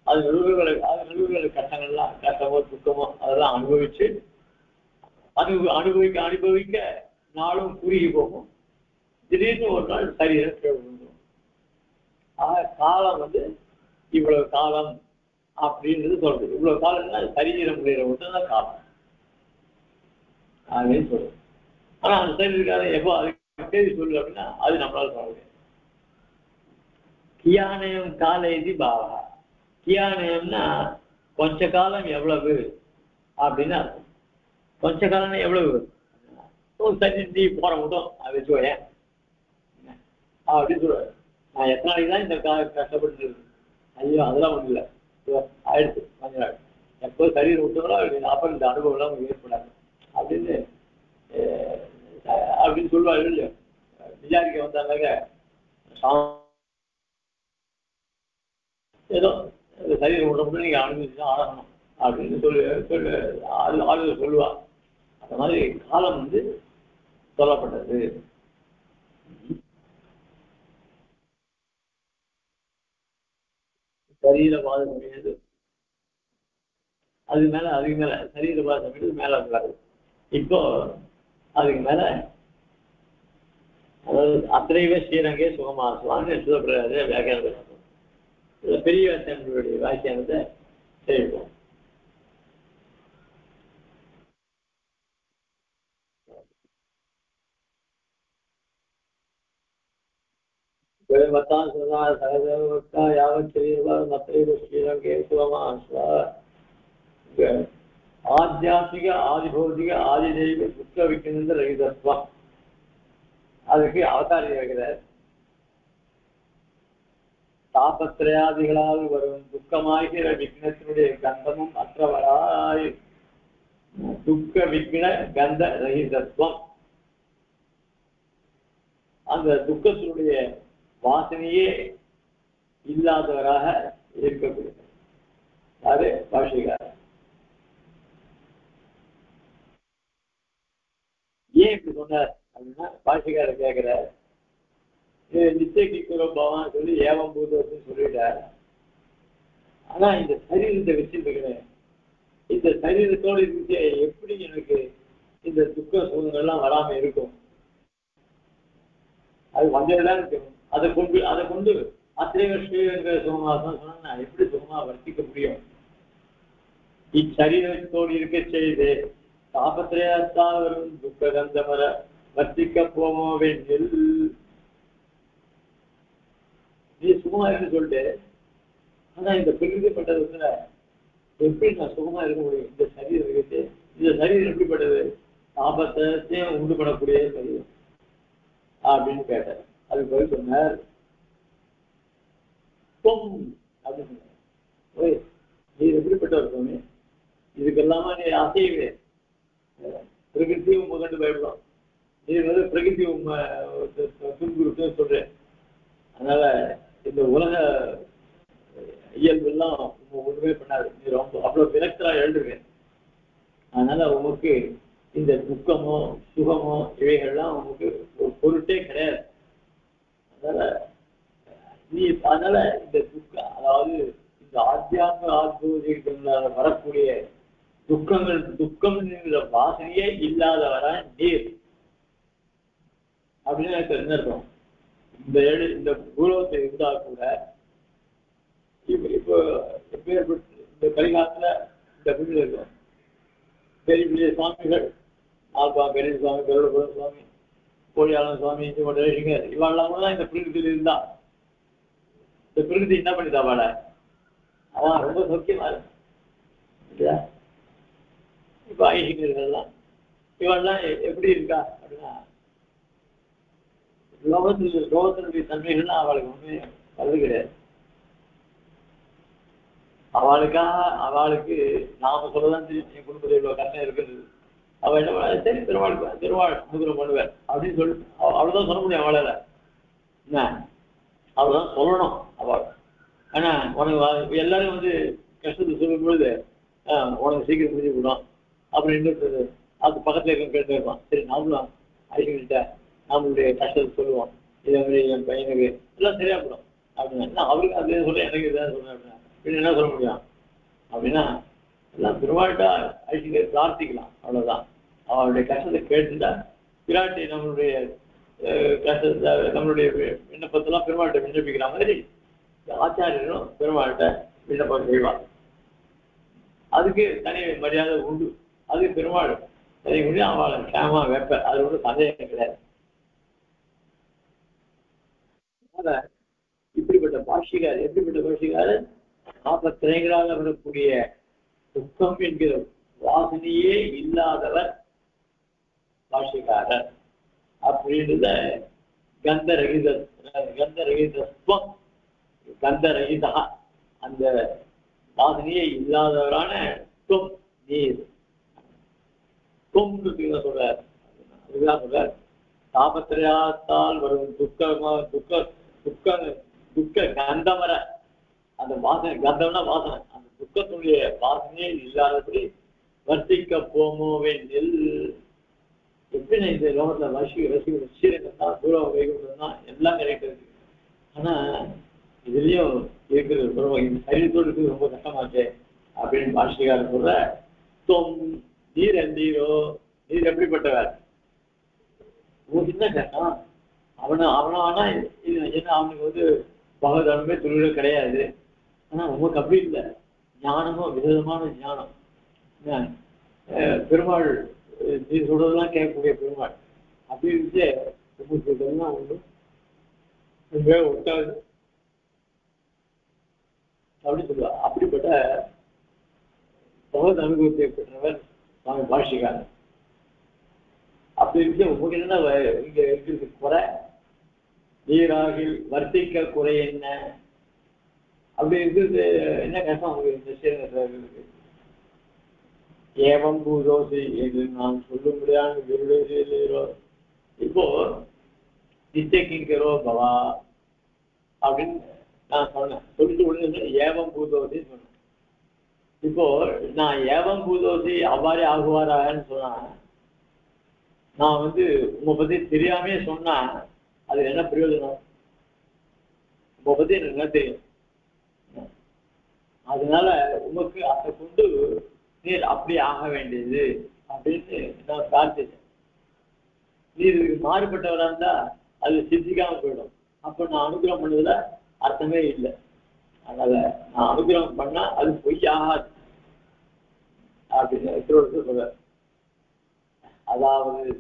அது நடுவுகளை கஷ்டங்கள்லாம், கஷ்டமோ துக்கமோ அதெல்லாம் அனுபவிச்சு அனுபவிக்க நாளும் குறுகி போகும். திடீர்னு ஒரு நாள் சரீரம் கீழே விழுந்துடும். ஆக காலம் இவ்வளவு காலம் அப்படின்றது சொல்றது. இவ்வளவு காலம்னா சரீரம் முடிகிற மட்டும்தான் காலம் அப்படின்னு சொல்றது. ஆனா அந்த சரீரக்காரன் எப்போ அதுக்கு தேதி சொல்லு அப்படின்னா அது நம்மளால சொல்ல முடியாது. கியானயம் காலேதி பாவா. கியானயம்னா கொஞ்ச காலம் எவ்வளவு அப்படின்னு அர்த்தம். கொஞ்ச காலம்னா எவ்வளவு, சரி நீ போற மட்டும் அதை வச்சுக்கோயேன் அப்படின்னு சொல்லுவாரு. நான் எத்தனை நாளைக்கு தான் இந்த கஷ்டப்பட்டு இருக்கு. ஐயோ அதெல்லாம் ஒன்றும் இல்லை, ஆயிடுச்சு கொஞ்ச நாள், எப்போ சரீரம் விட்டுங்களோ அப்புறம் இந்த அனுபவம் எல்லாம் உங்களுக்கு ஏற்படாது அப்படின்னு சொல்லுவாரு. இல்லையோ விசாரிக்க வந்தாங்க ஏதோ சரீரம் விட மட்டும் நீங்க அனுபவிச்சுதான் ஆடணும் அப்படின்னு ஆளுநர் சொல்லுவா. அந்த மாதிரி காலம் சொல்லப்பட்டது. சரீரவாத சமயது அதுக்கு மேல சரீரவாத சமயது மேல இருக்காரு. இப்போ அதுக்கு மேல அதாவது அத்திரைவ ஸ்ரீரங்கே சுகமாசுவான்னு சொல்லப்படுறாரு வியாக்கியானத்தில். பெரிய வாக்கியங்களுடைய வாக்கியானத்தை செய்வோம். சகதேவா யாவத் சரீரவாதம் அத்திரைவ ஸ்ரீரங்கே சுகமாசுவா. ஆத்தியாத்மிக ஆதிபௌதிக ஆதிதெய்வ துக்க விக்கிந்த ரகிதத்துவம். அதுக்கு அவதாரி இருக்கிறார். தாபத்திரையாதிகளால் வரும் துக்கமாகிற விக்னத்தினுடைய கந்தமும் அற்றவராய் துக்க விக்ன கந்த ரகிதத்துவம். அந்த துக்கத்தினுடைய வாசனையே இல்லாதவராக இருக்கக்கூடிய அது பாஷிகாரர். ஏன் இப்படி சொன்னார் அப்படின்னா, பாஷிகாரர் கேட்கிறார், நித்திய பவான்னு சொல்லி ஏவம் பூதம்னு சொல்லிட்டார். ஆனா இந்த சரீரத்தை வச்சிருக்கிறேன், இந்த சரீரத்தோடு இருந்துச்சு எப்படி எனக்கு இந்த துக்க சுகங்கள்லாம் வராம இருக்கும்? அது வந்ததுதான் இருக்கணும். அதை கொண்டு அத்திரைவ ஸ்ரீரங்க சுகமாசம் சொன்னா எப்படி சுகமா வர்த்திக்க முடியும்? இச்சரீரத்தோடு இருக்க செய்து தாபத்திரையாத்தால் வரும் துக்க கந்தமர வர்த்திக்க போவோவெனில் நீ சுகமா இருக்குன்னு சொல்லிட்டு, ஆனா இந்த பிரிக்கப்பட்டதுல எப்படி நான் சுகமா இருக்க முடியும்? இந்த சரீரம் இருக்கு, இந்த சரீரம் எப்படிப்பட்டது? தாபத்தையும் உண்டு பண்ணக்கூடிய சரீரம் அப்படின்னு கேட்டார். அதுக்கு பதில் சொன்னார், அப்படின்னு சொன்னார், நீ எப்படிப்பட்ட இருக்கோமே, இதுக்கெல்லாமா நீ அசைவே பிரகிருதி உண்மை கண்டு பயப்படும். நீ பிரகிருதி உண்மை துன்புறுத்துன்னு சொல்றேன். அதனால இந்த உலக இயல்பு எல்லாம் ஒன்றுமே பண்ணாது. நீ ரொம்ப அவ்வளவு விரக்தரா எழுதுவேன். அதனால உனக்கு இந்த துக்கமோ சுகமோ இவைகள்லாம் உங்களுக்கு ஒரு பொருட்டே கிடையாது. அதனால இந்த துக்கம், அதாவது இந்த ஆத்தியாத்ம ஆத்ம வரக்கூடிய துக்கம் வாசனையே இல்லாதவர நீர் அப்படின்னு எனக்கு தெரிஞ்சிருக்கோம். இந்த பூலோகத்தை இருந்தா கூட இப்போ இந்த கலிகாலத்துல இந்த வீடு இருக்கும். பெரிய பெரிய சுவாமிகள் பெரிய சுவாமி, கருடபுர சுவாமி, கோழியாளன் சுவாமி, இவாள்லாம் கூட தான் இந்த பிரகிருதியில் இருந்தா. இந்த பிரகிருதி என்ன பண்ணிதா வாழ? அவன் ரொம்ப சௌக்கியமா இல்லையா? இப்ப ஐசிங்கர்கள்லாம் இவெல்லாம் எப்படி இருக்கா அப்படின்னா, லோகத்தினுடைய தன்மைகள்லாம் அவளுக்கு ஒண்ணுமே வருது கிடையாது. அவளுக்கு நாம சொல்லதான் தெரியும் என் குடும்பத்தில் இவ்வளவு கண்ணை இருக்குது. அவள் என்ன பண்ண, சரி திருவாள் அனுகிரகம் பண்ணுவேன் அப்படின்னு சொல்லிட்டு அவ்வளவுதான் சொல்ல முடியும். அவளால என்ன அவ்வளவுதான் சொல்லணும் அவள். ஆனா உனக்கு எல்லாரும் கஷ்டத்தை சொல்லும் பொழுது உனக்கு சீக்கிரம் புரிஞ்சு விடும். அப்புறம் இன்னொரு அது பக்கத்துல இருக்க கேட்டு இருப்பான். சரி நாமளும் ஐக்கிட்ட நம்மளுடைய கஷ்டத்தை சொல்லுவோம். இதே மாதிரி என் பையனுக்கு எல்லாம் சரியா போடும் அப்படின்னா அவருக்கு அதே சொல்ல எனக்கு இதான் சொல்றேன் அப்படின்னா என்ன சொல்ல முடியும் அப்படின்னா எல்லாம் பெருமாள்கிட்ட ஐக்கிய பிரார்த்திக்கலாம். அவ்வளவுதான். அவளுடைய கஷ்டத்தை கேட்டுட்டா பிராட்டி நம்மளுடைய கஷ்டத்தை நம்மளுடைய விண்ணப்பத்தெல்லாம் பெருமாள்கிட்ட விண்ணப்பிக்கிற மாதிரி ஆச்சாரியரும் பெருமாள்கிட்ட விண்ணப்பம் செய்வார். அதுக்கு தனி மரியாதை உண்டு. அது பெருமாள் தனி முடியும். அவளை கேமா வைப்ப, அது ஒன்றும் சந்தேகம் கிடையாது. இப்படிப்பட்ட பாஷிகார் எப்படிப்பட்ட பாஷிகார்? ஆபத்திரைகளாக வரக்கூடிய துக்கம் என்கிற வாசனையே இல்லாதவர் பாஷிகாரர். அப்படின்றத கந்தரகிதத்துவம், கந்தரகிதா அந்த வாசனையே இல்லாதவரான துவம் நீர். துவம்னு சொல்றார். அதுதான் சொல்றார், தாபத்திரையாத்தால் வரும் துக்க கந்தமர அந்த வாசனை, கந்தம்னா வாசனை, அந்த துக்கத்துடைய வாசனையே இல்லாதபடி வர்த்திக்க போமோவேன் நெல். எப்படி இந்த லோகத்துல ரசிகா தூரம் வைகுண்டா எல்லாம் கிடைக்கிறது. ஆனா இதுலயும் இருக்கிறது சரீரத்தோடு இருக்கிறது ரொம்ப கஷ்டமாச்சே அப்படின்னு பாஷிகார சொல்ற. நீர் எந்தீரோ, நீர் எப்படிப்பட்டவர்? சின்ன கஷ்டம். அவனா என்ன அவனுக்கு பகவதானமே தொழிலும் கிடையாது. ஆனா உமக்கு அப்படி இல்லை. ஞானமும் விதமான ஞானம். பெருமாள் நீ சொல்றதெல்லாம் கேட்கக்கூடிய பெருமாள் அப்படி இருந்துச்சு. சொல்றதுலாம் ஒன்று ஒட்டாது அப்படின்னு சொல்லுவா. அப்படிப்பட்ட பகவத் அனுபவத்தை பெற்றவர் சுவாமி பாஷிகாரர். அப்படி இருக்கு. உங்களுக்கு என்ன இங்க இருக்கிறது குறை? நீராகில் வர்த்திக்க குறை என்ன? அப்படி இருக்கிறது என்ன கஷ்டம் உங்களுக்கு இந்த ஸ்ரீரங்கத்தில்? ஏவம் பூதோசி என்று நான் சொல்ல முடியாத இப்போ நித்தியக்கிங்கரோ பவா அப்படின்னு நான் சொன்னேன். சொல்லிட்டு உடனே ஏவம் பூதோசி சொன்னேன். இப்போ நான் ஏவம் பூதோசி அவ்வாறே ஆகுவாரான்னு சொன்னா, நான் உங்க பத்தி தெரியாமே சொன்னா அது என்ன பிரயோஜனம்? உங்க பத்தி எனக்கு என்ன தெரியும்? அதனால உமக்கு அதை கொண்டு நீர் அப்படி ஆக வேண்டியது அப்படின்னு நான் பிரார்த்திச்சேன். நீர் மாறுபட்டவரா இருந்தா அது சித்திக்காம போயிடும். அப்ப நான் அனுகிரகம் பண்ணதுல அர்த்தமே இல்லை. அதனால நான் அனுகிரகம் பண்ணா அது பொய் ஆகாது அப்படின்னு சொல்ற. அதாவது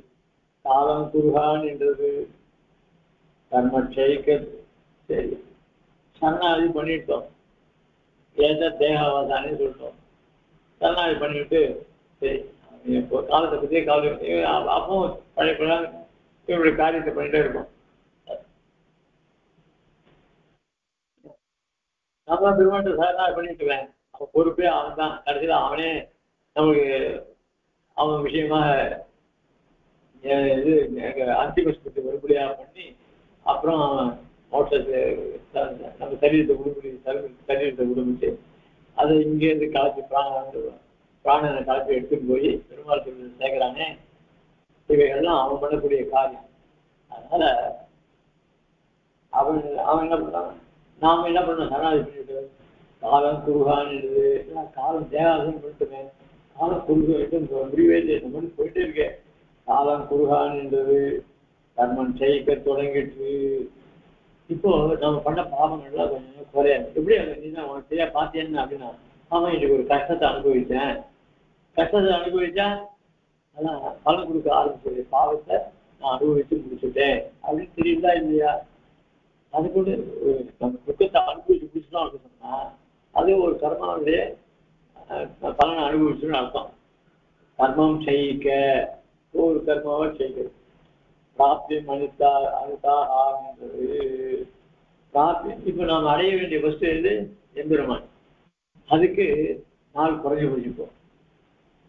காலம் குருகான் என்றது கர்மட்சைக்க சரி சரணாதி பண்ணிட்டோம். ஏதா தேகாவாதானே சொல்லிட்டோம். சரணாதி பண்ணிட்டு சரி இப்போ காலத்தை பத்தியே காலம் அப்பவும் பழைய இவருடைய காரியத்தை பண்ணிட்டே இருக்கோம். நம்ம பெருமாட்ட சரணாதி பண்ணிட்டுவேன். அவன் பொறுப்பே அவன் தான். கடைசியில் அவனே நமக்கு அவன் விஷயமாக அந்திமஸ்பத்தி மறுபடியாக பண்ணி அப்புறம் மோட்சத்தை நம்ம சரீரத்தை விடுபடி சரீரத்தை விடுபட்டு அதை இங்கேருந்து கலச்சி பிராணம் பிராணனை கலப்பி எடுத்துட்டு போய் பெருமாள் கோவில் சேர்க்கிறானே, இவைகள்லாம் அவன் பண்ணக்கூடிய காரியம். அதனால அவன் என்ன பண்றான், நாம என்ன பண்ணோம், சரணாகதி காலம் குருகான்னு காலம் தேகாசம் பண்ணிட்டுமே, காலம் குறுக முடிவே இல்லை, இந்த மாதிரி போயிட்டே இருக்கேன். காலம் குறுகான்ன்றது கர்மன் செய்ய தொடங்கிட்டு இப்போ நம்ம பண்ண பாவங்கள்லாம் கொஞ்சம் குறையாது. எப்படி நீதான் உனக்கு சரியா பார்த்தேன்னு அப்படின்னா, ஆமா இன்னைக்கு ஒரு கஷ்டத்தை அனுபவிச்சேன், கஷ்டத்தை அனுபவிச்சா அதான் பலன் கொடுக்க ஆரம்பிச்சது, பாவத்தை நான் அனுபவிச்சு முடிச்சுட்டேன் அப்படின்னு தெரியுதா இல்லையா? அது கூட நம்ம துக்கத்தை அனுபவிச்சு முடிச்சுட்டோம் அப்படின்னு சொன்னா அது ஒரு கர்மாவுடைய பலனை அனுபவிச்சுன்னு அர்த்தம். கர்மம் செய்யிக்க ஒரு கர்மாவை செய்கிறது. பிராப்தி மனிதா அனுதா ஆகின்றது. பிராப்தி இப்ப நாம் அடைய வேண்டிய வஸ்து எது? எம்பெருமான். அதுக்கு நாள் குறைஞ்சு போச்சுப்போம்.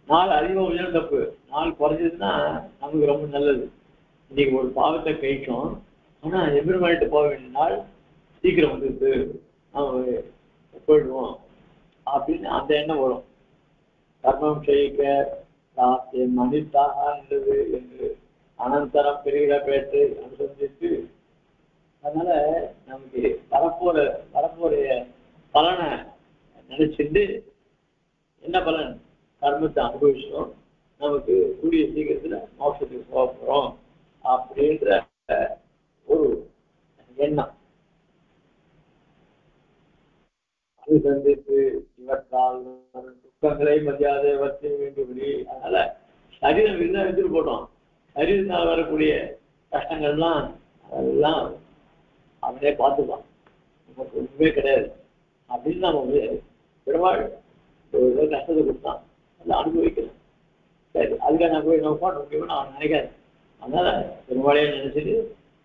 நாள் அதிகமாக தப்பு, நாள் குறைஞ்சதுன்னா நமக்கு ரொம்ப நல்லது. இன்னைக்கு ஒரு பாவத்தை கழிச்சோம், ஆனா எம்பெருமானிட்டு போக வேண்டிய நாள் சீக்கிரம் வந்துருக்கு, நம்ம போயிடுவோம் அப்படின்னு அந்த எண்ணம் வரும். கர்மம் செய்க பிராப்தி மனிதாக என்றது என்று அனந்தரம் பெருகிற பேற்று அனுசந்தித்து, அதனால நமக்கு வரப்போற பலனை நினைச்சிட்டு என்ன பலன், கர்மத்தை அனுபவிச்சோம், நமக்கு கூடிய சீக்கிரத்துல மோட்சத்துக்கு போக போறோம் அப்படின்ற ஒரு எண்ணம் அனுசந்தித்து இவற்றால் துக்கங்களை மதியாத வர்த்தி வேண்டும்படி. அதனால சரீரம் இருந்தா எடுத்துட்டு போட்டோம், சரீரத்தால் வரக்கூடிய கஷ்டங்கள்லாம் அதெல்லாம் அவனே பார்த்துப்பான், நமக்கு ஒன்றுமே கிடையாது அப்படின்னு நம்ம வந்து பெருமாள் ஒரு கஷ்டத்தை கொடுத்தான், அதை அனுபவிக்கலாம். சரி, அதுக்காக நான் போய் நம்ம பாட்டு முக்கியமான அவன் நினைக்காது. அதனால பெருமாளையே நினைச்சிட்டு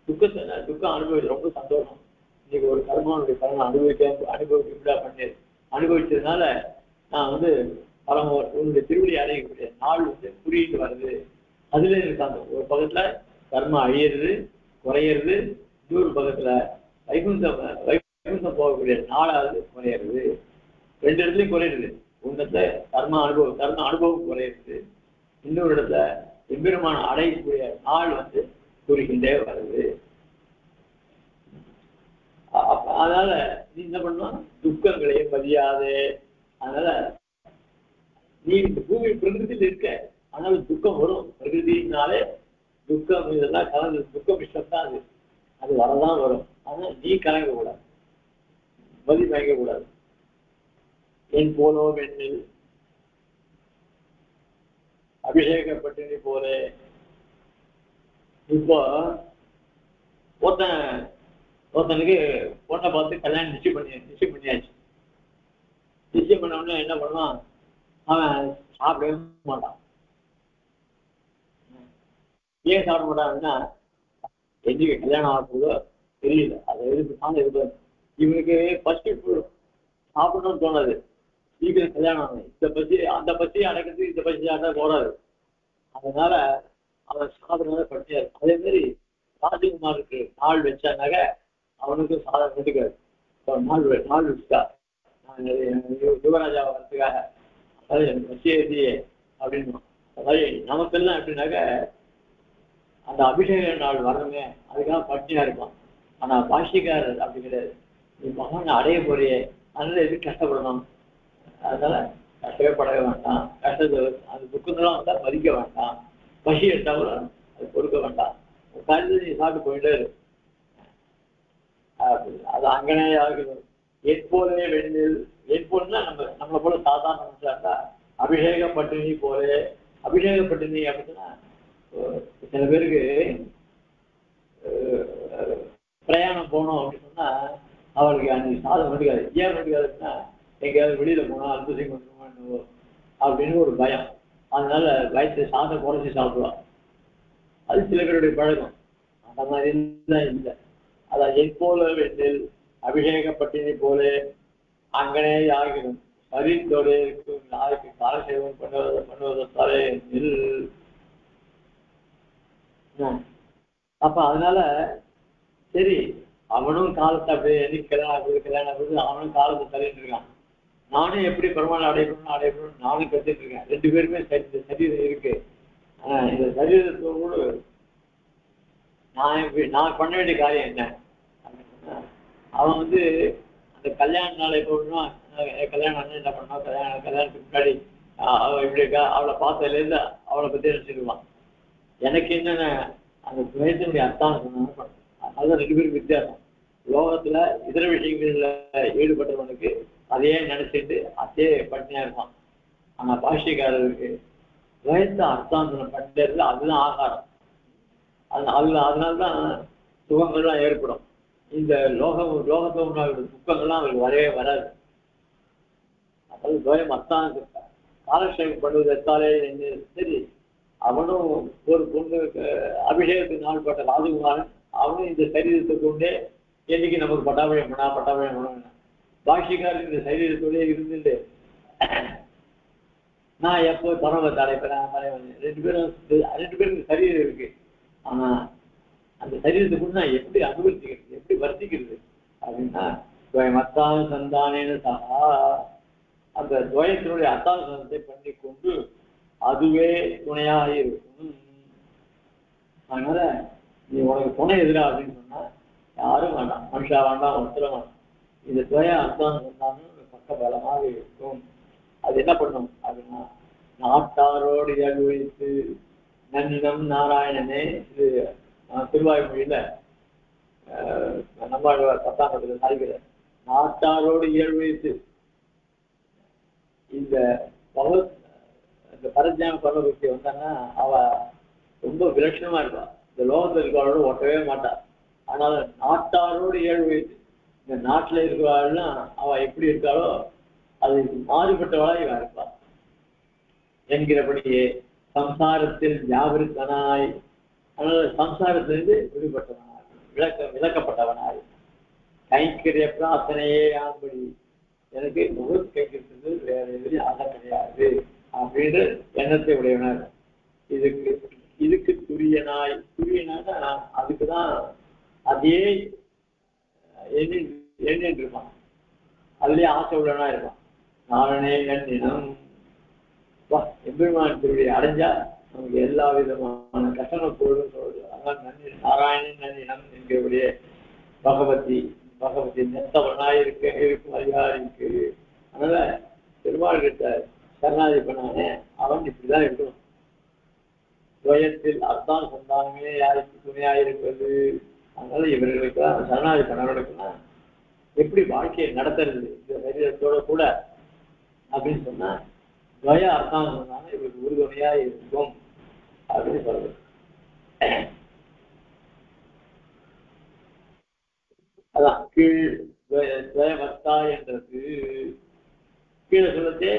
துக்கம் அனுபவிச்சு ரொம்ப சந்தோஷம். இன்னைக்கு ஒரு கர்மாவுடைய பலனை அனுபவிக்க பண்ணி அனுபவிச்சதுனால நான் வந்து பரம உன்னுடைய திருவடி அடையக்கூடிய நாள் வந்து புரியிட்டு வருது. அதுல இருக்காங்க, ஒரு பக்கத்துல கர்மா அழியிறது குறையிறது, இன்னொரு பக்கத்துல வைகுண்டம் போகக்கூடிய நாளாவது குறையிறது. ரெண்டு இடத்துலையும் குறையிறது. உன்னத்தை கர்ம அனுபவம் குறையிறது, இன்னொரு இடத்துல எம்பெருமான அடையக்கூடிய நாள் வந்து குறிக்கின்றே வருது. அதனால நீ என்ன பண்ணலாம், துக்கங்களையே மதியாதே. அதனால நீ இந்த பூமி பிரகிருதியில் இருக்க, ஆனால் துக்கம் வரும். பிரகிருதினாலே துக்கம் இதெல்லாம் கலந்து துக்கம் இஷ்டம் தான், அது வரதான் வரும். ஆனால் நீ கலங்க கூடாது, மதி மயங்க கூடாது. என் போலோ வெண்ணில் அபிஷேகப்பட்டினி போல. இப்போ ஒருத்தனுக்கு பொண்ணை பார்த்து கல்யாணம் நிச்சயம் பண்ணியாச்சு. நிச்சயம் பண்ண உடனே என்ன பண்ணுவான், அவன் சாப்பிடவே மாட்டான். ஏன் சாப்பிட மாட்டான்னா, என்னைக்கு கல்யாணம் ஆகுறதோ தெரியல, அதை இருப்பாங்க. இவனுக்கு ஃபர்ஸ்ட் சாப்பிடணும்னு தோணாது, சீக்கிரம் கல்யாணம் ஆகும். இந்த பசி அந்த பசி அடக்கிறது இந்த பசி அடக்க போறாது. அதனால அவன் சாப்பிடுறத பட்டியா இருக்கும். அதே மாதிரி ராஜகுமாருக்கு நாள் வச்சானாக்க அவனுக்கு சாதம் எடுக்காது. நாள் வச்சுட்டா யுவராஜா வரத்துக்காக, அதாவது எனக்கு வசியே அப்படின்னு. அதாவது நமக்கெல்லாம் எப்படின்னாக்க அந்த அபிஷேக நாள் வரணுமே, அதுக்காக பட்டினியா இருப்பான். ஆனா பாஷிக்காரர் அப்படி கிடையாது. நீ மகன் அடைய போறியே, அதனால எதுவும் கஷ்டப்படணும், அதனால கஷ்டமே படவே வேண்டாம். கஷ்டத்தை அந்த துக்கத்தெல்லாம் வந்தா மதிக்க வேண்டாம், பசி எடுத்தாலும் அது கொடுக்க வேண்டாம். காலையில் நீ சாப்பிட்டு போயிட்டே இரு. அது அங்கனே ஆகணும். எப்போதே வெண்ணில், எப்போதுன்னா நம்மளை போல சாதாரண இருந்தா அபிஷேக பட்டினி போல. அபிஷேக பட்டினி அப்படின்னா சில பேருக்கு பிரயாணம் போனோம் அப்படின்னு சொன்னா அவளுக்கு அன்னைக்கு சாதம் எடுக்காது. ஏன் எடுக்காதுன்னா, எங்கேயாவது வெளியில போனா அல்பசிங் வந்துருமான்னு அப்படின்னு ஒரு பயம். அதனால வயிற்று சாதம் குறைச்சி சாப்பிடுவா. அது சில பேருடைய பழக்கம். அந்த மாதிரி இல்லை. அதான் எப்போல வெண்ணில் அபிஷேகப்பட்டினி போல அங்கனே ஆகிடும் சரீரத்தோடு இருக்கும் நாளைக்கு காலசேவம் பண்ணுவதாலே நெல். அப்ப அதனால சரி, அவனும் காலத்தை அப்படியே கல்யாணம் அவனும் காலத்தை தள்ளிட்டு இருக்கான். நானும் எப்படி பெருமாள் அடையணும்னு நானும் கத்துட்டு இருக்கேன். 2 பேருமே சரீரம் இருக்கு. இந்த சரீரத்தோடு நான் பண்ண வேண்டிய காரியம் என்ன அப்படின்னா, அவன் வந்து அந்த கல்யாண நாளை எப்படின்னா, கல்யாணம் அண்ணன் என்ன பண்ணா, கல்யாணத்துக்கு முன்னாடி அவள் இப்படி இருக்கா, அவளை பார்த்ததுலேருந்து அவளை பத்தி நினைச்சிருவான். எனக்கு என்னென்ன அந்த துயத்தினுடைய அர்த்தம் சொன்னாலும் அதுதான் 2 பேரும் வித்தியாசம். லோகத்துல இதர விஷயங்கள்ல ஈடுபட்டவனுக்கு அதையே நினைச்சிட்டு அதே பட்டினியா இருப்பான். ஆனா பாஷ்யக்காரருக்கு துயத்தை அர்த்தாந்தரம் பண்றது அதுதான் ஆகாரம். அதனால்தான் சுகங்கள்லாம் ஏற்படும். இந்த லோகத்தை உண்டாகிற துக்கங்கள்லாம் அவருக்கு வரவே வராது. அதாவது துவயம் அர்த்தாந்தம் காலக்ஷேபம் பண்ணுவதற்காலே சரி. அவனும் ஒரு பொண்ணு அபிஷேகத்துக்கு நாள் பட்ட ராஜகுமாரன், அவனும் இந்த சரீரத்தை கொண்டே என்னைக்கு நமக்கு பட்டாபிஷேகம் பண்ண பாஷிக்காரருக்கு இந்த சரீரத்தோடய இருந்துட்டு நான் எப்போ பரவ தலைப்பேன் 2 பேரும் சரீரம் இருக்கு. ஆனா அந்த சரீரத்துக்கு நான் எப்படி அனுபவிச்சுக்கிறது, எப்படி வர்த்திக்கிறது அப்படின்னா மத்தான சந்தானேன்னு சகா அந்த துவயத்தினுடைய அத்தாசனத்தை பண்ணி கொண்டு அதுவே துணையாக இருக்கும். அதனால நீ உனக்கு துணை எதிரா அப்படின்னு சொன்னா யாரும் வேண்டாம், மனுஷா வேண்டாம், ஒருத்தர வேண்டாம். இந்த துவய அர்த்தம் சொன்னாலும் பக்க பலமாக இருக்கும். அது என்ன பண்ணும் அப்படின்னா நாட்டாரோடு அனுபவித்து நன்னிடம் நாராயணனே, இது திருவாய்மொழியில நம்ம 10ஆம் பக்கத்துல சாய்கிற நாட்டாரோடு இயல்பு இந்த பரஜான பரவபக்தி வந்தான்னா அவ ரொம்ப விலட்சணமா இருப்பா. இந்த லோகத்தில் இருக்கிறவளோட ஒட்டவே மாட்டா. ஆனால் நாட்டாரோடு இயல்பு இந்த நாட்டுல இருக்கிறவாள்னா அவ எப்படி இருக்காளோ அது மாறுபட்டவளா இவ இருப்பா என்கிறபடியே சம்சாரத்தில் வியாபிருத்தனாய், அதனால சம்சாரத்திலிருந்து விடுபட்டவனாய் விளக்கப்பட்டவனாய் கைங்கரிய பிரார்த்தனையே ஆம்படி எனக்கு முழு கைக்கிறது வேற எதுவும் ஆக கிடையாது அப்படின்னு எண்ணத்தை உடையவனார். இதுக்கு துரியனானா அதுக்குதான் அதையே எண்ணிட்டு இருப்பான், அதுலயே ஆசை உள்ளவனா இருப்பான். நாரணே எண்ணினம் எம்பெருமான் திருவியை அடைஞ்சா நமக்கு எல்லா விதமான கஷ்டங்கள் பொருளும் சொல்றது. அதான் நன்றி நாராயணன் நன்னினம் என்கிறபடியே பகவதி நெத்தவனாய் இருக்கும் அதிகாரிக்கு. அதனால பெருமாள் கிட்ட சரணாதி பண்ணானே அவன் இப்படிதான் இருக்கணும். துவயத்தில் அர்த்தம் சந்தானமே யாருக்கு துணையாயிருப்பது. அதனால இவர்களுக்கெல்லாம் சரணாதி பண்ணவர்களுக்குன்னா எப்படி வாழ்க்கையை நடத்துறது இந்த சரீரத்தோட கூட அப்படின்னு சொன்னா துவய அர்த்தம் சொன்னாலும் இவருக்கு உறுதுணையா இருக்கும் அப்படின்னு சொல்றது. அதான் கீழ் துவயவக்தா என்றது கீழே சொல்லத்தே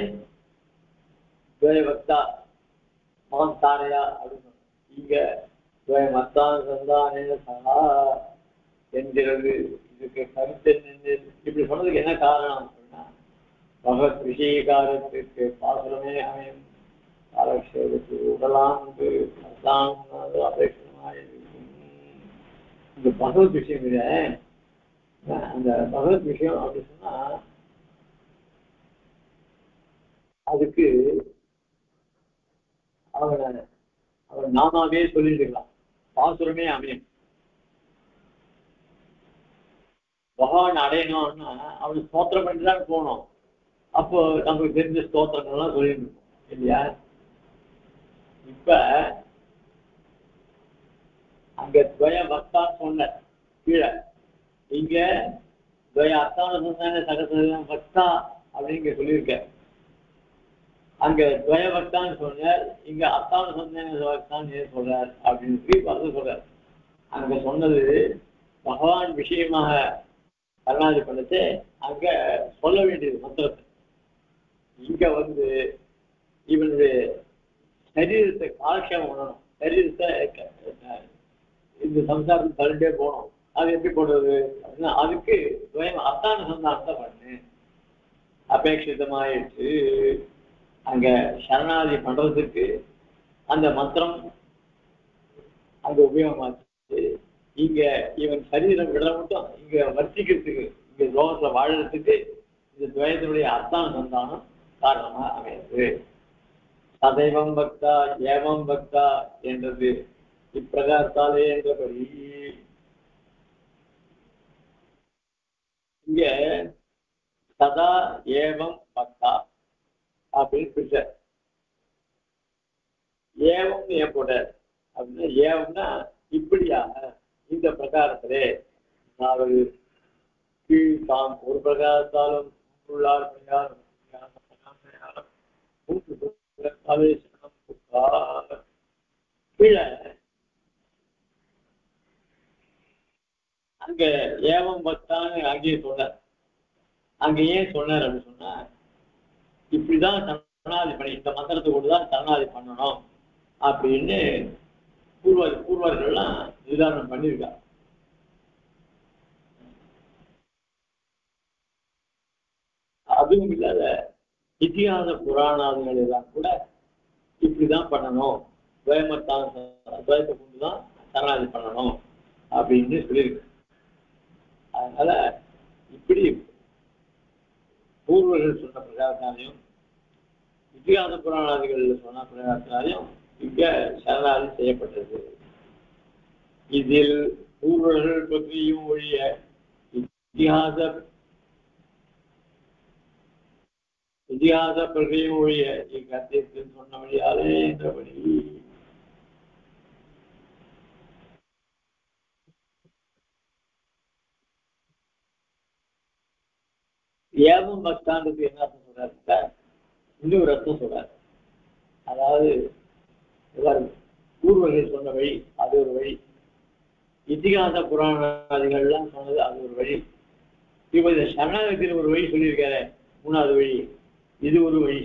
துவயவக்தா மகன் தாரையா அப்படின்னு சொன்ன. இங்க துவயமத்தான் சந்தானே சகா என்கிறது. இதுக்கு கருத்து இப்படி சொன்னதுக்கு என்ன காரணம் அப்படின்னா பகவத் விஷயகாரத்திற்கு பாசுரமே அமையும் காலக்ஷேபத்து உடலாம் அபேட்சமாக இருக்கும். இந்த பகவத் விஷயம் இல்ல, அந்த பகவத் விஷயம் அப்படின்னு சொன்னா அதுக்கு அவன் நாமாவே சொல்லிட்டு இருக்கலாம், பாசுரமே அமையும். பகவான் அடையணும்னா அவனுக்கு ஸ்தோத்திரம் பண்ணிதான் போகணும். அப்போ நமக்கு தெரிஞ்ச ஸ்தோத்திரங்கள்லாம் சொல்லிட்டு இருக்கோம் இல்லையா. இப்ப அங்க துவய பக்தான்னு சொன்ன கீழே, இங்க துவய அத்தான சொன்ன சகச பக்தா அப்படின்னு சொல்லியிருக்க. அங்க துவய பக்தான்னு சொன்னார், இங்க அத்தான சொன்ன பக்தான் ஏன் சொல்றார் அப்படின்னு பார்த்து சொல்றார். அங்க சொன்னது பகவான் விஷயமாக கருணாதி பண்ணச்சு அங்க சொல்ல வேண்டியது மந்திரத்தை. இங்க இவனுடைய சரீரத்தை காலக்ஷேபம் பண்ணணும், சரீரத்தை இந்த சம்சாரத்தை தள்ளிட்டே போகணும். அது எப்படி போடுறது அப்படின்னா அதுக்கு அத்தான சந்தானத்தை பண்ணு அபேட்சிதமாயிடுச்சு. அங்க சரணாதி பண்றதுக்கு அந்த மந்திரம் அங்க உபயோகமாச்சு. இங்க இவன் சரீரம் விட மட்டும் இங்க வர்த்திக்கிறதுக்கு, இங்க லோகத்துல வாழறதுக்கு இந்த துவயத்தினுடைய அர்த்தானுசந்தானம் காரணமா அமையுது. சதைவம் பக்தா ஏவம் பக்தா என்றது இப்பிரகாரத்தாலே என்றபடி இங்க சதா ஏவம் பக்தா அப்படின்னு பிடிச்ச ஏவம் ஏன் போட அப்படின்னா ஏவம்னா இப்படியாக இந்த பிரகாரத்திலே அதாவது கீழ் தாம் ஒரு பிரகாரத்தாலும் உள்ளார் பிரகாரம் கீழே அங்க ஏவம் பக்தான்னு அங்கேயே சொன்னார். அங்க ஏன் சொன்னார் அப்படின்னு சொன்னா இப்படிதான் சரணாதி பண்ணி இந்த மந்திரத்தை கொண்டுதான் சரணாதி பண்ணணும் அப்படின்னு பூர்வர்கள்லாம் நிதானம் பண்ணியிருக்காங்க. அதுவும் இல்லாத இத்திகாச புராணாதிகள் எல்லாம் கூட இப்படிதான் பண்ணணும், துவயத்தை கொண்டுதான் சரணாதி பண்ணணும் அப்படின்னு சொல்லியிருக்கு. அதனால இப்படி பூர்வர்கள் சொன்ன பிரகாரத்தினாலையும் இத்திகாச புராணாதிகள் சொன்ன பிரகாரத்தினாலையும் இங்க சரணாதி செய்யப்பட்டது. இதில் பூர்வர்கள் பற்றியும் ஒழிய இதிகாச பற்றியும் ஒழிய இக்கத்தியத்தில் சொன்ன வழியாலே என்றபடி ஏவம் பக்தாண்டுக்கு என்ன அர்த்தம் சொல்றாரு? இன்னொரு அர்த்தம் சொல்றாரு. அதாவது பூர்வர்கள் சொன்ன வழி அது ஒரு வழி, இத்திகாச புராணாதிகள்லாம் சொன்னது அது ஒரு வழி. இப்ப இந்த சரணாகத்தில் ஒரு வழி சொல்லியிருக்காரு, மூணாவது வழி, இது ஒரு வழி.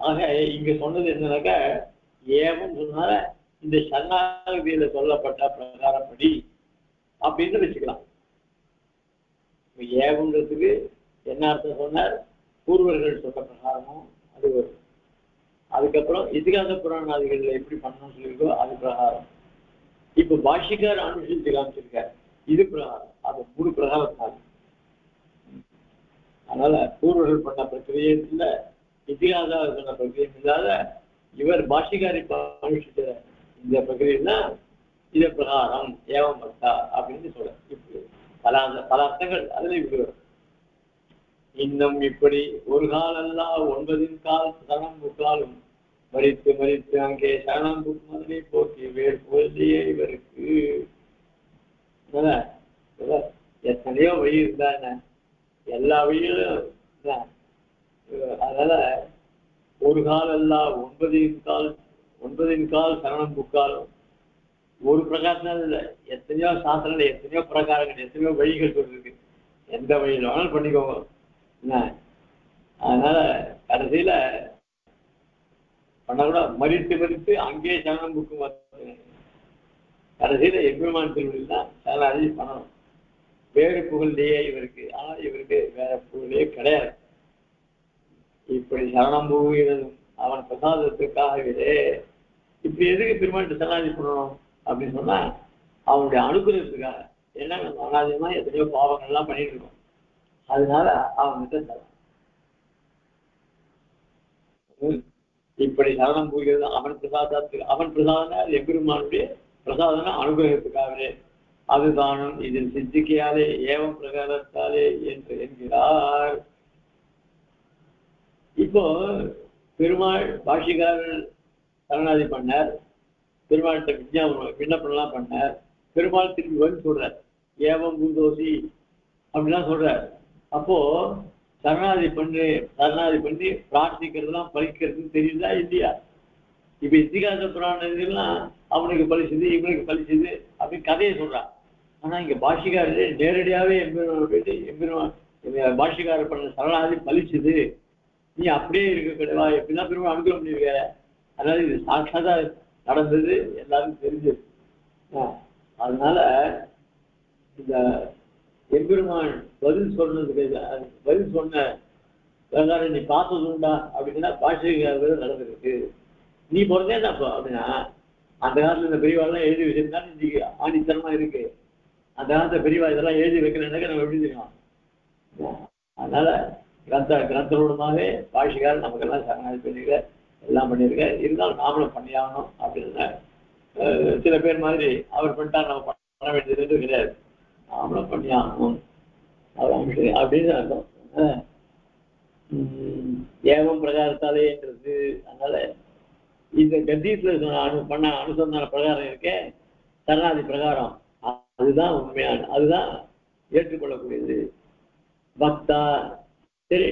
ஆக இங்க சொன்னது என்னன்னாக்கா ஏவம் சொன்னால இந்த சரணாகதியில சொல்லப்பட்ட பிரகாரப்படி அப்படின்னு வச்சுக்கலாம். ஏவங்கிறதுக்கு என்ன அர்த்தம் சொன்னார்? பூர்வர்கள் சொன்ன பிரகாரமும் அது ஒரு, அதுக்கப்புறம் இதிகாச புராணாதிகள்ல எப்படி பண்ணணும்னு சொல்லியிருக்கோ அது பிரகாரம். இப்ப பாஷிகார் அனுஷ்டித்து காமிச்சிருக்காரு, இது பிரகாரம். அது 3 பிரகாரம். அதனால பூர்வர்கள் பண்ண பிரக்கிரியம் இல்லை, இதிகாச சொன்ன பிரக்கிரியம் இல்லாத இவர் பாஷிகாரி அனுஷ்டித்த இந்த பிரக்கிரியா இத பிரகாரம் ஏவம் பக்தா அப்படின்னு சொல்ற. இப்படி பல அர்த்தங்கள் அதுல இப்படி வரும். இன்னும் இப்படி ஒரு காலல்லா 9 கால் சரணம் முக்காலும் மறித்து மறித்து அங்கே சரணம் மதனை போக்கி வேறு போதியே இவருக்கு. எத்தனையோ வழி இருந்தா என்ன, எல்லா வழியிலும். அதனால ஒரு காலல்லா 9 கால் சரணம் முக்காலும் ஒரு பிரகாரத்தினால இல்லை, எத்தனையோ சாஸ்திரங்கள், எத்தனையோ பிரகாரங்கள், எத்தனையோ வழிகள் சொல்லிருக்கு. எந்த வழியில் வேணாலும் பண்ணிக்கோங்க. அதனால கடைசியில பண்ண கூட மறித்து மறித்து அங்கேயே சரணம் புக்கு கடைசியில எம்பெருமான் திருவிழா தான் சரணாதி பண்ணணும். வேறு புகழ்லையே இவருக்கு, ஆனா இவருக்கு வேற புகழே கிடையாது. இப்படி சரணம் புகுகிறதும் அவன் பிரசாதத்துக்காகவே. இப்படி எதுக்கு பெருமாள் சரணாதி பண்ணணும் அப்படின்னு சொன்னா அவனுடைய அனுகிரகத்துக்காக. ஏன்னா நம்ம அனாதியமா எத்தனையோ பாவங்கள்லாம் பண்ணிட்டு இருக்கோம். அதனால அவன்கிட்ட சரணம். இப்படி சரணம் புகிறது அவன் பிரசாதத்துக்கு. அவன் பிரசாதம்னா அது எம்பெருமானுடைய பிரசாதம்னா அனுகிரகத்துக்காகவே. அதுதானும் இதில் சித்திக்கையாலே ஏவம் பிரகாரத்தாலே என்று என்கிறார். இப்போ பெருமாள் பாஷிகாரர் சரணாதி பண்ணார், பெருமாள்கிட்ட விண்ணப்பம்லாம் பண்ணார். பெருமாள் திரும்பி வந்து சொல்றார் ஏவம் பூதோசி அப்படிலாம் சொல்றார். அப்போ சரணாதி பண்ணி பிரார்த்திக்கிறதுலாம் பலிக்கிறதுன்னு தெரியுதா இல்லையா? இப்ப இத்திகாச புராணங்கள்லாம் அவனுக்கு பலிச்சது இவனுக்கு பலிச்சது அப்படின்னு கதையை சொல்றான். ஆனா இங்க பாஷிகாரே நேரடியாவே எம்பெருமான் பாஷிகாரர் பண்ண சரணாதி பலிச்சது, நீ அப்படியே இருக்க கிடைவா, எப்படிதான் பெருமாள் அனுகிரகம் பண்ணிருக்க. அதனால இது சாட்சாதா நடந்தது, எல்லாரும் தெரிஞ்சது. அதனால இந்த எம்பெருமான் பதில் சொன்னதுக்கு பதில் சொன்ன பிரகாரம் நீ பார்த்தது உண்டா அப்படின்னா பாஷிகாரர் நடந்திருக்கு. நீ பிறந்தேதாப்பா அப்படின்னா அந்த காலத்துல இந்த பெரியவாள்லாம் எழுதி வச்சிருந்தாலும் இன்னைக்கு ஆணித்தனமா இருக்கு. அந்த காலத்துல பெரியவா இதெல்லாம் எழுதி வைக்கிறேன்னாக்க நம்ம எப்படி தெரியும். அதனால கிரந்தரூடமாகவே பாஷிகார் நமக்கெல்லாம் சரணாகி பண்ணிருக்க, எல்லாம் பண்ணியிருக்க. இருந்தாலும் நாமளும் பண்ணியாகணும் அப்படின்னு சில பேர் மாதிரி அவர் பண்ணிட்டா நம்ம பண்ண வேண்டியது கிடையாது, நாமளும் பண்ணியாகணும் அப்படின்னு அர்த்தம். ஏவம் பிரகாரத்தாலேன்றது. அதனால இந்த கத்தியத்துல பண்ண அனுசந்தான பிரகாரம் இருக்கே, சரணாதி பிரகாரம், அதுதான் உண்மையான, அதுதான் ஏற்றுக்கொள்ளக்கூடியது. பக்தா சரி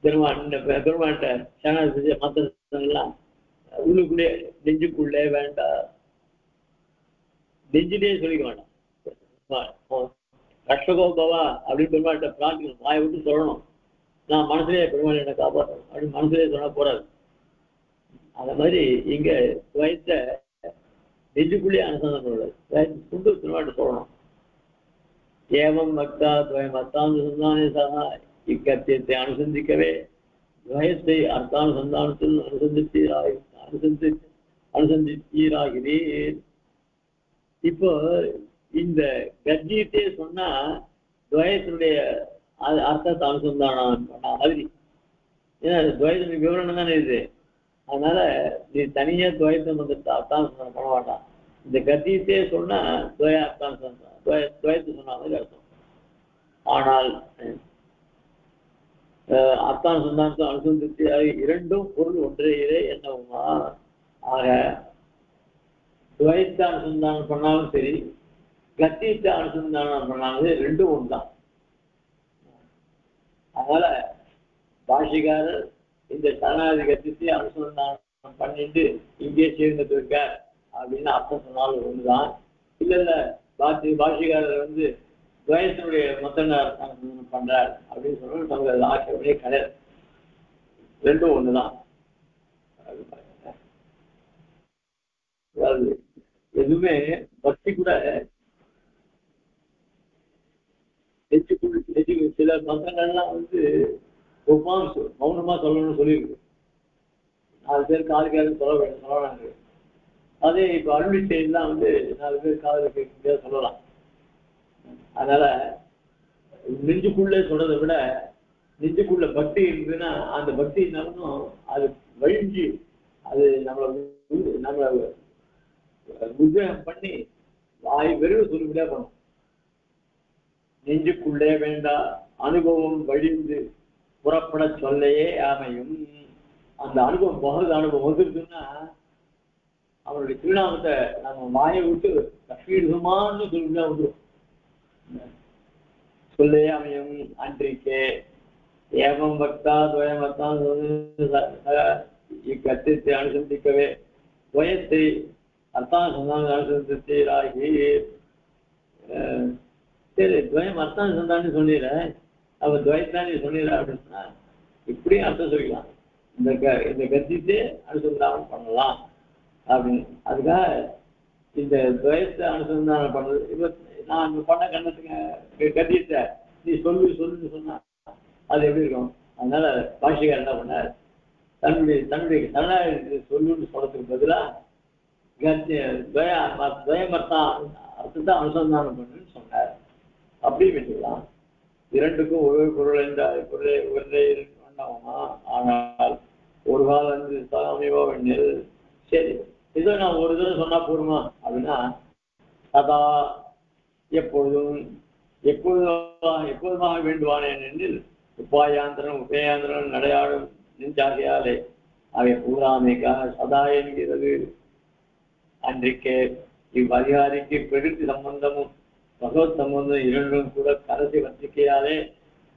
பெருமாட்ட சரணாதி செஞ்ச மற்றெல்லாம் உள்ளுக்குள்ளே நெஞ்சுக்குள்ளே வேண்டாம், நெஞ்சிலே சொல்லிக்க வேண்டாம். ரட்சகோ பவா அப்படின்னு பெருமாட்ட பிரார்த்திக்கணும், வாயை விட்டு சொல்லணும், நான் மனசுலேயே பெருமாள் என்னை காப்பாற்றணும் அப்படின்னு மனசுலேயே சொன்னா போறாது. அந்த மாதிரி இங்க துவைத்த நெஞ்சுக்குள்ளேயே அனுசந்தானம் கொண்டு பெருமாட்ட சொல்லணும். ஏவம் பக்தா துவயம் அர்த்தானுசந்தானே சகா இக்கத்தியத்தை அனுசந்திக்கவே துவயத்தை அர்த்தானுசந்தானத்தில் அனுசந்தித்தீராகிறேன். இப்போ இந்த கர்ஜியத்தையே சொன்னா துவயத்தினுடைய அர்த்தத்தை அனுசந்தானம் பண்ண மாதிரி, ஏன்னா துவயத்தினுடைய விவரணம் தானே இது. அதனால நீ தனியா துவயத்தை வந்துட்டு அர்த்தானுசந்தானம் பண்ண மாட்டான். இந்த கர்ஜியத்தையே சொன்னா துவய அர்த்தானுசந்தானம், துவயத்தை சொன்ன மாதிரி அர்த்தம். ஆனால் அர்த்தானுசந்தானத்தை அனுசந்தித்து இரண்டும் பொருள் ஒன்றே என்னவுமா. ஆக துவயத்தை அனுசந்தானம் பண்ணாலும் சரி, கத்தியத்தை அனுசந்தானம் பண்ணாலும் ரெண்டும் ஒன்றுதான். அதனால பாஷிகாரர் இந்த சரணாதி கத்தியத்தை அனுசந்தானம் பண்ணிட்டு இங்கே சேர்ந்துட்டு இருக்கார் அப்படின்னு அர்த்தம் சொன்னாலும் ஒண்ணுதான். இல்ல இல்ல பாஷிகாரர் துவயத்தினுடைய மொத்த அனுசந்தானம் பண்றார் அப்படின்னு சொன்னா நமக்கு ஆட்சேபனையே கிடையாது, ரெண்டும் ஒண்ணுதான். அதாவது எதுவுமே பக்தி கூட சில மந்திரங்கள்லாம் ஒப்பாம்சு மௌனமா சொல்லணும்னு சொல்லியிருக்கு. 4 பேர் காதுக்காக சொல்லலாங்க. அதே இப்ப அருளி செய்யலாம் 4 பேர் காதல கேட்க சொல்லலாம். அதனால நெஞ்சுக்குள்ளே சொல்றதை விட நெஞ்சுக்குள்ள பக்தி இருந்ததுன்னா அந்த பக்தி இருந்தாலும் அது வழிஞ்சு அது நம்மளை உத்வேகம் பண்ணி வாய் வெறும் சொல்லிவிட பண்ணும். நெஞ்சுக்குள்ளே வேண்டா அனுபவம் வழிந்து புறப்பட சொல்லையே அமையும். அந்த அனுபவம் பகவத் அனுபவம் வந்துருக்குன்னா அவனுடைய திருநாமத்தை நம்ம வாயை விட்டு கஷ்டமானு சொல்லிவிட வந்துடும். சொல்லே அமையும். அன்றைக்கே ஏவம் பக்தா துவயமத்தான் இக்கத்தியத்தை அனுசந்திக்கவே துவயத்தை அர்த்தானுசந்தானி சரி துவயம் அர்த்தானுசந்தானு சொன்னீர, அவ துவயத்தானே சொன்னீர அப்படின்னா இப்படியும் அர்த்தம் சொல்லிக்கலாம். இந்த கத்தியத்தை அனுசந்தானம் பண்ணலாம் அப்படின்னு. அதுக்காக இந்த துவயத்தை அனுசந்தானம் பண்ணது. இப்ப நான் பண்ண கண்ணத்துக்கு கத்தியத்தை நீ சொல்லுன்னு சொன்னா அது எப்படி இருக்கும்? அதனால பாஷிகார் என்ன பண்ணார், தன்னுடைய சரணாகி சொல்லுன்னு சொல்றதுக்கு பதிலா துவயமர்த்தான் அர்த்தத்தை அனுசந்தானம் பண்ணுன்னு சொன்னார். அப்படி வச்சுக்கலாம். இரண்டுக்கும் ஒரு பொருள் என்றால் பொருளை ஒன்றே பண்ணாமா. ஆனால் ஒரு காலம் சாமியோ வெண்ணில் சரி இதோ நான் ஒரு தடவை சொன்னா போருமா அப்படின்னா சதா எப்பொழுதுமாக வேண்டுவானேன் என்றில் உபாயாந்திரம் உபயாந்திரம் நடையாடும் நெஞ்சாகையாலே அவை பூராமைக்காக சதா என்கிறது. அன்றைக்கு இவ்வதிகாரிக்கு பிரகிருதி சம்பந்தமும் பகவத் சம்பந்தம் இரண்டும் கூட கரசி வர்த்திக்கையாலே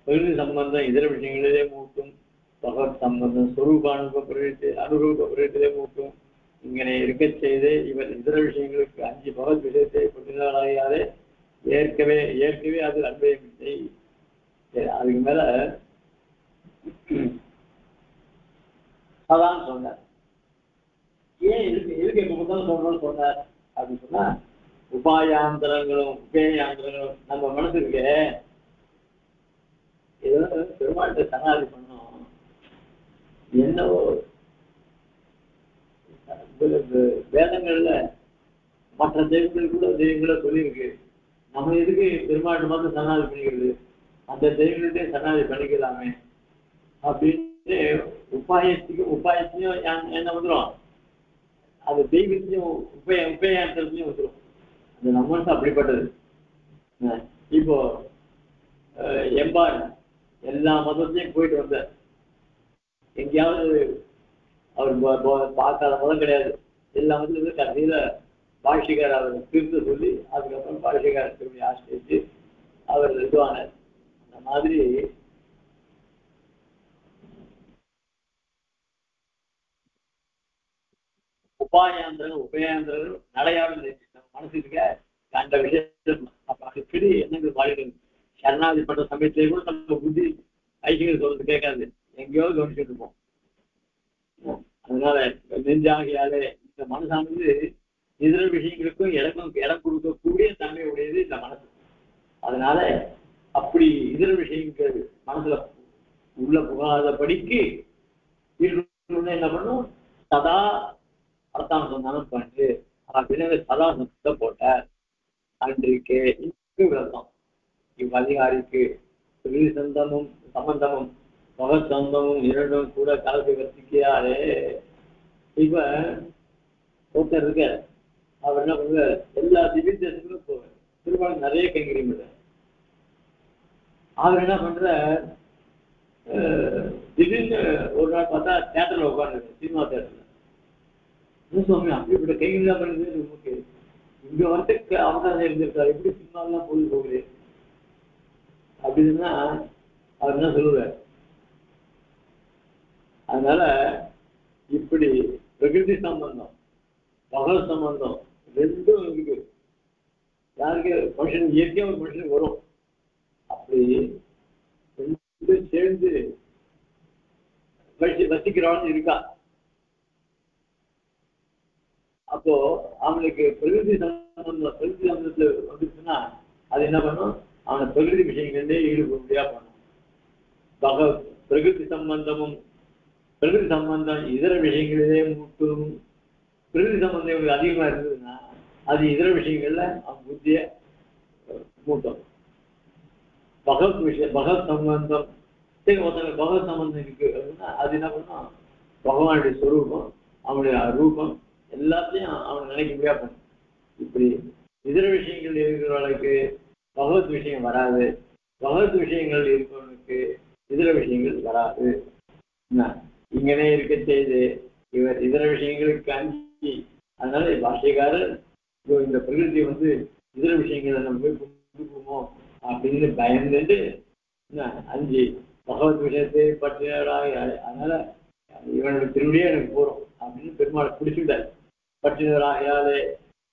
பிரகிருதி சம்பந்தம் இதர விஷயங்களிலே மூட்டும், பகவத் சம்பந்தம் சொரூப அனுரூப பிரகிருத்திலே மூட்டும். இங்கே இருக்க செய்து இவர் இதர விஷயங்களுக்கு 5 பகவத் விஷயத்தை கொண்டிருந்தாலே ஏற்கவே அது அன்பயமில்லை. அதுக்கு மேல அதான் சொன்னார். ஏன் எதுக்கு எப்ப முதல்ல சொல்றோம்னு சொன்னார் அப்படின்னு சொன்னா, உபாயாந்திரங்களும் உபேயாந்திரங்களும் நம்ம மனசுக்கு ஏதோ பெருமாள்கிட்ட சரணாகதி பண்ணோம், என்னவோ வேதங்கள்ல மற்ற தெய்வங்கள் கூட தெய்வங்களை சொல்லியிருக்கு. நம்ம எதுக்கு பெருமாள் மட்டும் சரணாகதி பண்ணிக்கிறது, அந்த தெய்வங்கள்டே சரணாகதி பண்ணிக்கலாமே அப்படின்னு உபாயத்தையும் என்ன வந்துடும், அது தெய்வத்தையும் உபயாந்தத்தையும் வந்துடும். அந்த நம்ம அப்படிப்பட்டது. இப்போ எம்பார் எல்லா மதத்தையும் போயிட்டு வந்தார். எங்கேயாவது அவர் பார்க்காத மதம் கிடையாது. எல்லா மதத்துலையும் கடைசியில பாஷிகார் அவர் திருத்த சொல்லி அதுக்கப்புறம் பாஷிகார் திரும்பி ஆசிரியச்சு அவர் இதுவானார். அந்த மாதிரி உபயாந்திரர்கள் நடையாளர் மனசு இருக்க அந்த விஷயம். அப்ப அடிக்கடி எண்ணங்கள் மாறிடுது. சரணாதி பண்ற சமயத்திலே கூட நம்ம புத்தி ஐசிகள் சொல்றது கேட்காது, எங்கேயோ கவனிச்சுட்டு இருப்போம். அதனால நெஞ்சாகியாலே இந்த மனசானது இதர விஷயங்களுக்கும் இடம் கொடுக்கக்கூடிய தன்மை உடையது இந்த மனசு. அதனால அப்படி இதர விஷயங்கள் மனசுல உள்ள புகாதபடிக்கு என்ன பண்ணும், சதா அர்த்தான சொன்னாலும் பண்ணு அப்படின்னு சதா சத்தத்தை போட்டார். அன்றைக்கு விளக்கம் இவ்வதிகாரிக்கு சந்தமும் சம்பந்தமும் பகச்சந்தமும் இரண்டும் கூட கலந்து வச்சுக்கையாரே. இப்ப ஒருத்தர் இருக்க, அவர் என்ன பண்ணுவார், எல்லா திவ்ய தேசங்களும் போவார். திருமணம் நிறைய கைங்கரியம் இல்லை. அவர் என்ன பண்ற, திடீர்னு ஒரு நாள் பார்த்தா தியேட்டர்ல உட்காந்துருக்கு, சினிமா தியேட்டர்ல. சுவாமி அப்படிப்பட்ட கைங்கரியம் பண்ணுறது நமக்கு இங்க வந்து அவதாரம் இருந்திருக்காரு, எப்படி சினிமாலாம் போய் போகுது அப்படின்னா அவர் என்ன சொல்லுவார். அதனால இப்படி பிரகிருதி சம்பந்தம் பகவத் சம்பந்தம் ரெண்டும் இருக்கு. யாருக்கு மனுஷன் இயற்கையா ஒரு மனுஷனுக்கு வரும். அப்படி ரெண்டும் சேர்ந்து வசிக்கிறவன் இருக்கா. அப்போ அவனுக்கு பிரகிருதி சம்பந்தத்துல வந்துச்சுன்னா அது என்ன பண்ணும், அவனை பிரகிருதி விஷயங்களே ஈடுபடியா பண்ணும். பிரகிருதி சம்பந்தம் இதர விஷயங்களிலே மூட்டும். பிரகிருதி சம்பந்தம் அதிகமா இருந்ததுன்னா அது இதர விஷயங்கள்ல அவன் புத்திய மூட்டும். பகவத் சம்பந்தம் பகவத் சம்பந்தம் இருக்கு அப்படின்னா அது என்ன பண்ணும், பகவானுடைய ஸ்வரூபம் அவனுடைய ரூபம் எல்லாத்தையும் அவனை நினைக்க முடியா பண்ணும். இப்படி இதர விஷயங்கள் இருக்கிறவர்களுக்கு பகவத் விஷயம் வராது, பகவத் விஷயங்கள் இருக்கிறவனுக்கு இதர விஷயங்கள் வராது. இங்கனே இருக்க செய்து இவர் இதர விஷயங்களுக்கு அஞ்சி, அதனால பாஷ்யக்காரர் இந்த பிரகிருதி வந்து இதர விஷயங்களை நம்ம போய் கொடுப்போமோ அப்படின்னு பயந்துட்டு அஞ்சு பகவத் விஷயத்தை பற்றினராக, அதனால இவனோட திருவிடியே எனக்கு போறோம் அப்படின்னு பெருமாளை பிடிச்சுட்டார். பற்றினராகையாலே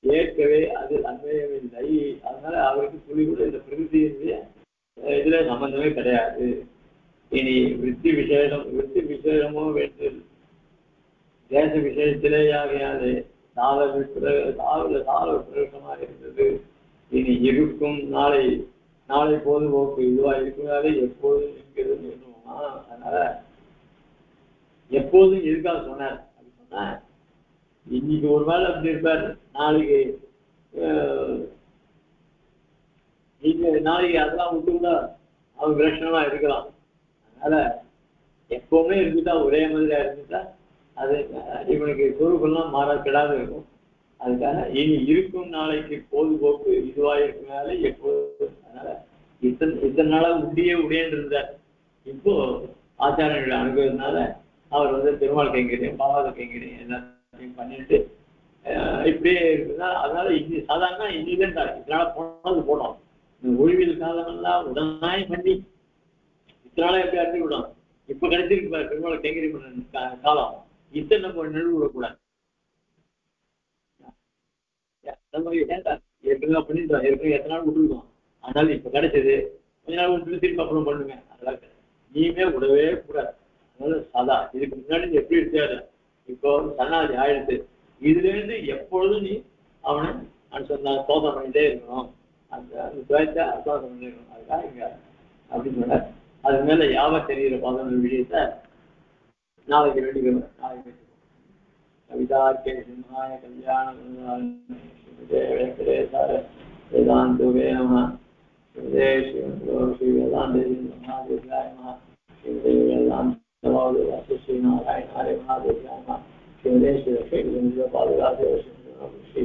ஏற்கவே அது அன்வயமில்லை. அதனால அவருக்கு துளி கூட இந்த பிரகிருதியினுடைய இதுல சம்பந்தமே கிடையாது. இனி விருத்தி விசேஷமோ வேண்டு தேச விசேஷத்திலேயாகையாலே சால பிரவேசமாக இருந்தது. இனி இருக்கும் நாளை பொழுதுபோக்கு இதுவா இருக்கிறாலே எப்போதும் இருக்கிறது என்னுமா. அதனால எப்போதும் இருக்காது சொன்னார். அப்படி சொன்னா இன்னைக்கு ஒரு வேளை அப்படி இருப்பார், நாளைக்கு அதெல்லாம் விட்டு கூட அவங்க விலட்சணமா இருக்கலாம். அதனால எப்பவுமே இருந்துட்டா ஒரே மாதிரியா இருந்துட்டா அது இவனுக்கு சொரூபெல்லாம் கெடாது இருக்கும். அதுக்காக இனி இருக்கும் நாளைக்கு பொழுதுபோக்கு இதுவா இருக்கனால எப்போது. அதனால இத்தனை நாளா உடையன்னு இருந்தார். இப்போ ஆச்சாரியனுடைய அனுபவத்தினால அவர் வந்து பெருமாள் கைங்கரியம் பாவாத கைங்கரியம் எல்லாத்தையும் பண்ணிட்டு இப்படியே இருக்குதா. அதனால இன்னி சாதாரண இன்னிதான் இதனால போனது போனோம். ஒழிவில் காலமெல்லாம் உடனாய் பண்ணி இத்தனால எப்படி அறிஞ்சு விடும். இப்ப கிடைச்சிருக்கு பாரு பெருமாள் கைங்கரியம் பண்ண காலம், இத்தனை நம்ம நழுவு விடக்கூடாது. ஏற்கனவே பண்ணிட்டோம், ஏற்கனவே எத்தனை நாள் விட்டுருக்கோம். அதனால இப்ப கிடைச்சது கொஞ்ச நாள் விட்டு திருப்பி அப்புறம் பண்ணுங்க. அதெல்லாம் நீமே விடவே கூடாது. அதனால சதா இதுக்கு முன்னாடி எப்படி இருக்காது, இப்போ சன்னாதி ஆயிடுச்சு. இதுல இருந்து எப்பொழுதும் நீ அவனை சோதனை பண்ணிட்டே இருக்கணும். அந்த துவயத்தை அசோதனை பண்ணிட்டே இருக்கணும். அதுதான் இங்க அப்படின்னு சொன்னார். அது மேல யாவ தெரிகிற பாதம் விஷயத்த நாளைக்கு வேண்டிக்கணும். நாளைக்கு கவிதார்க்கே சிம்ஹாய கல்யாண வேதாந்தே நம ஸ்ரீ வேதாந்தே மகாதேவாய நம. श्री नारायण हरे महादेव श्रीमते श्री लक्ष्मी पादुकादेव श्री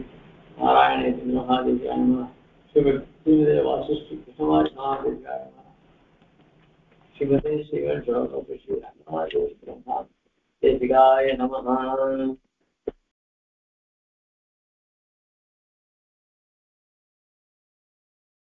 नारायण महादेव श्रीमते वासिष्ठ कृष्णमाज महादेव श्रीमते श्री गणेश श्री ब्रह्मा देशिकाय नमः।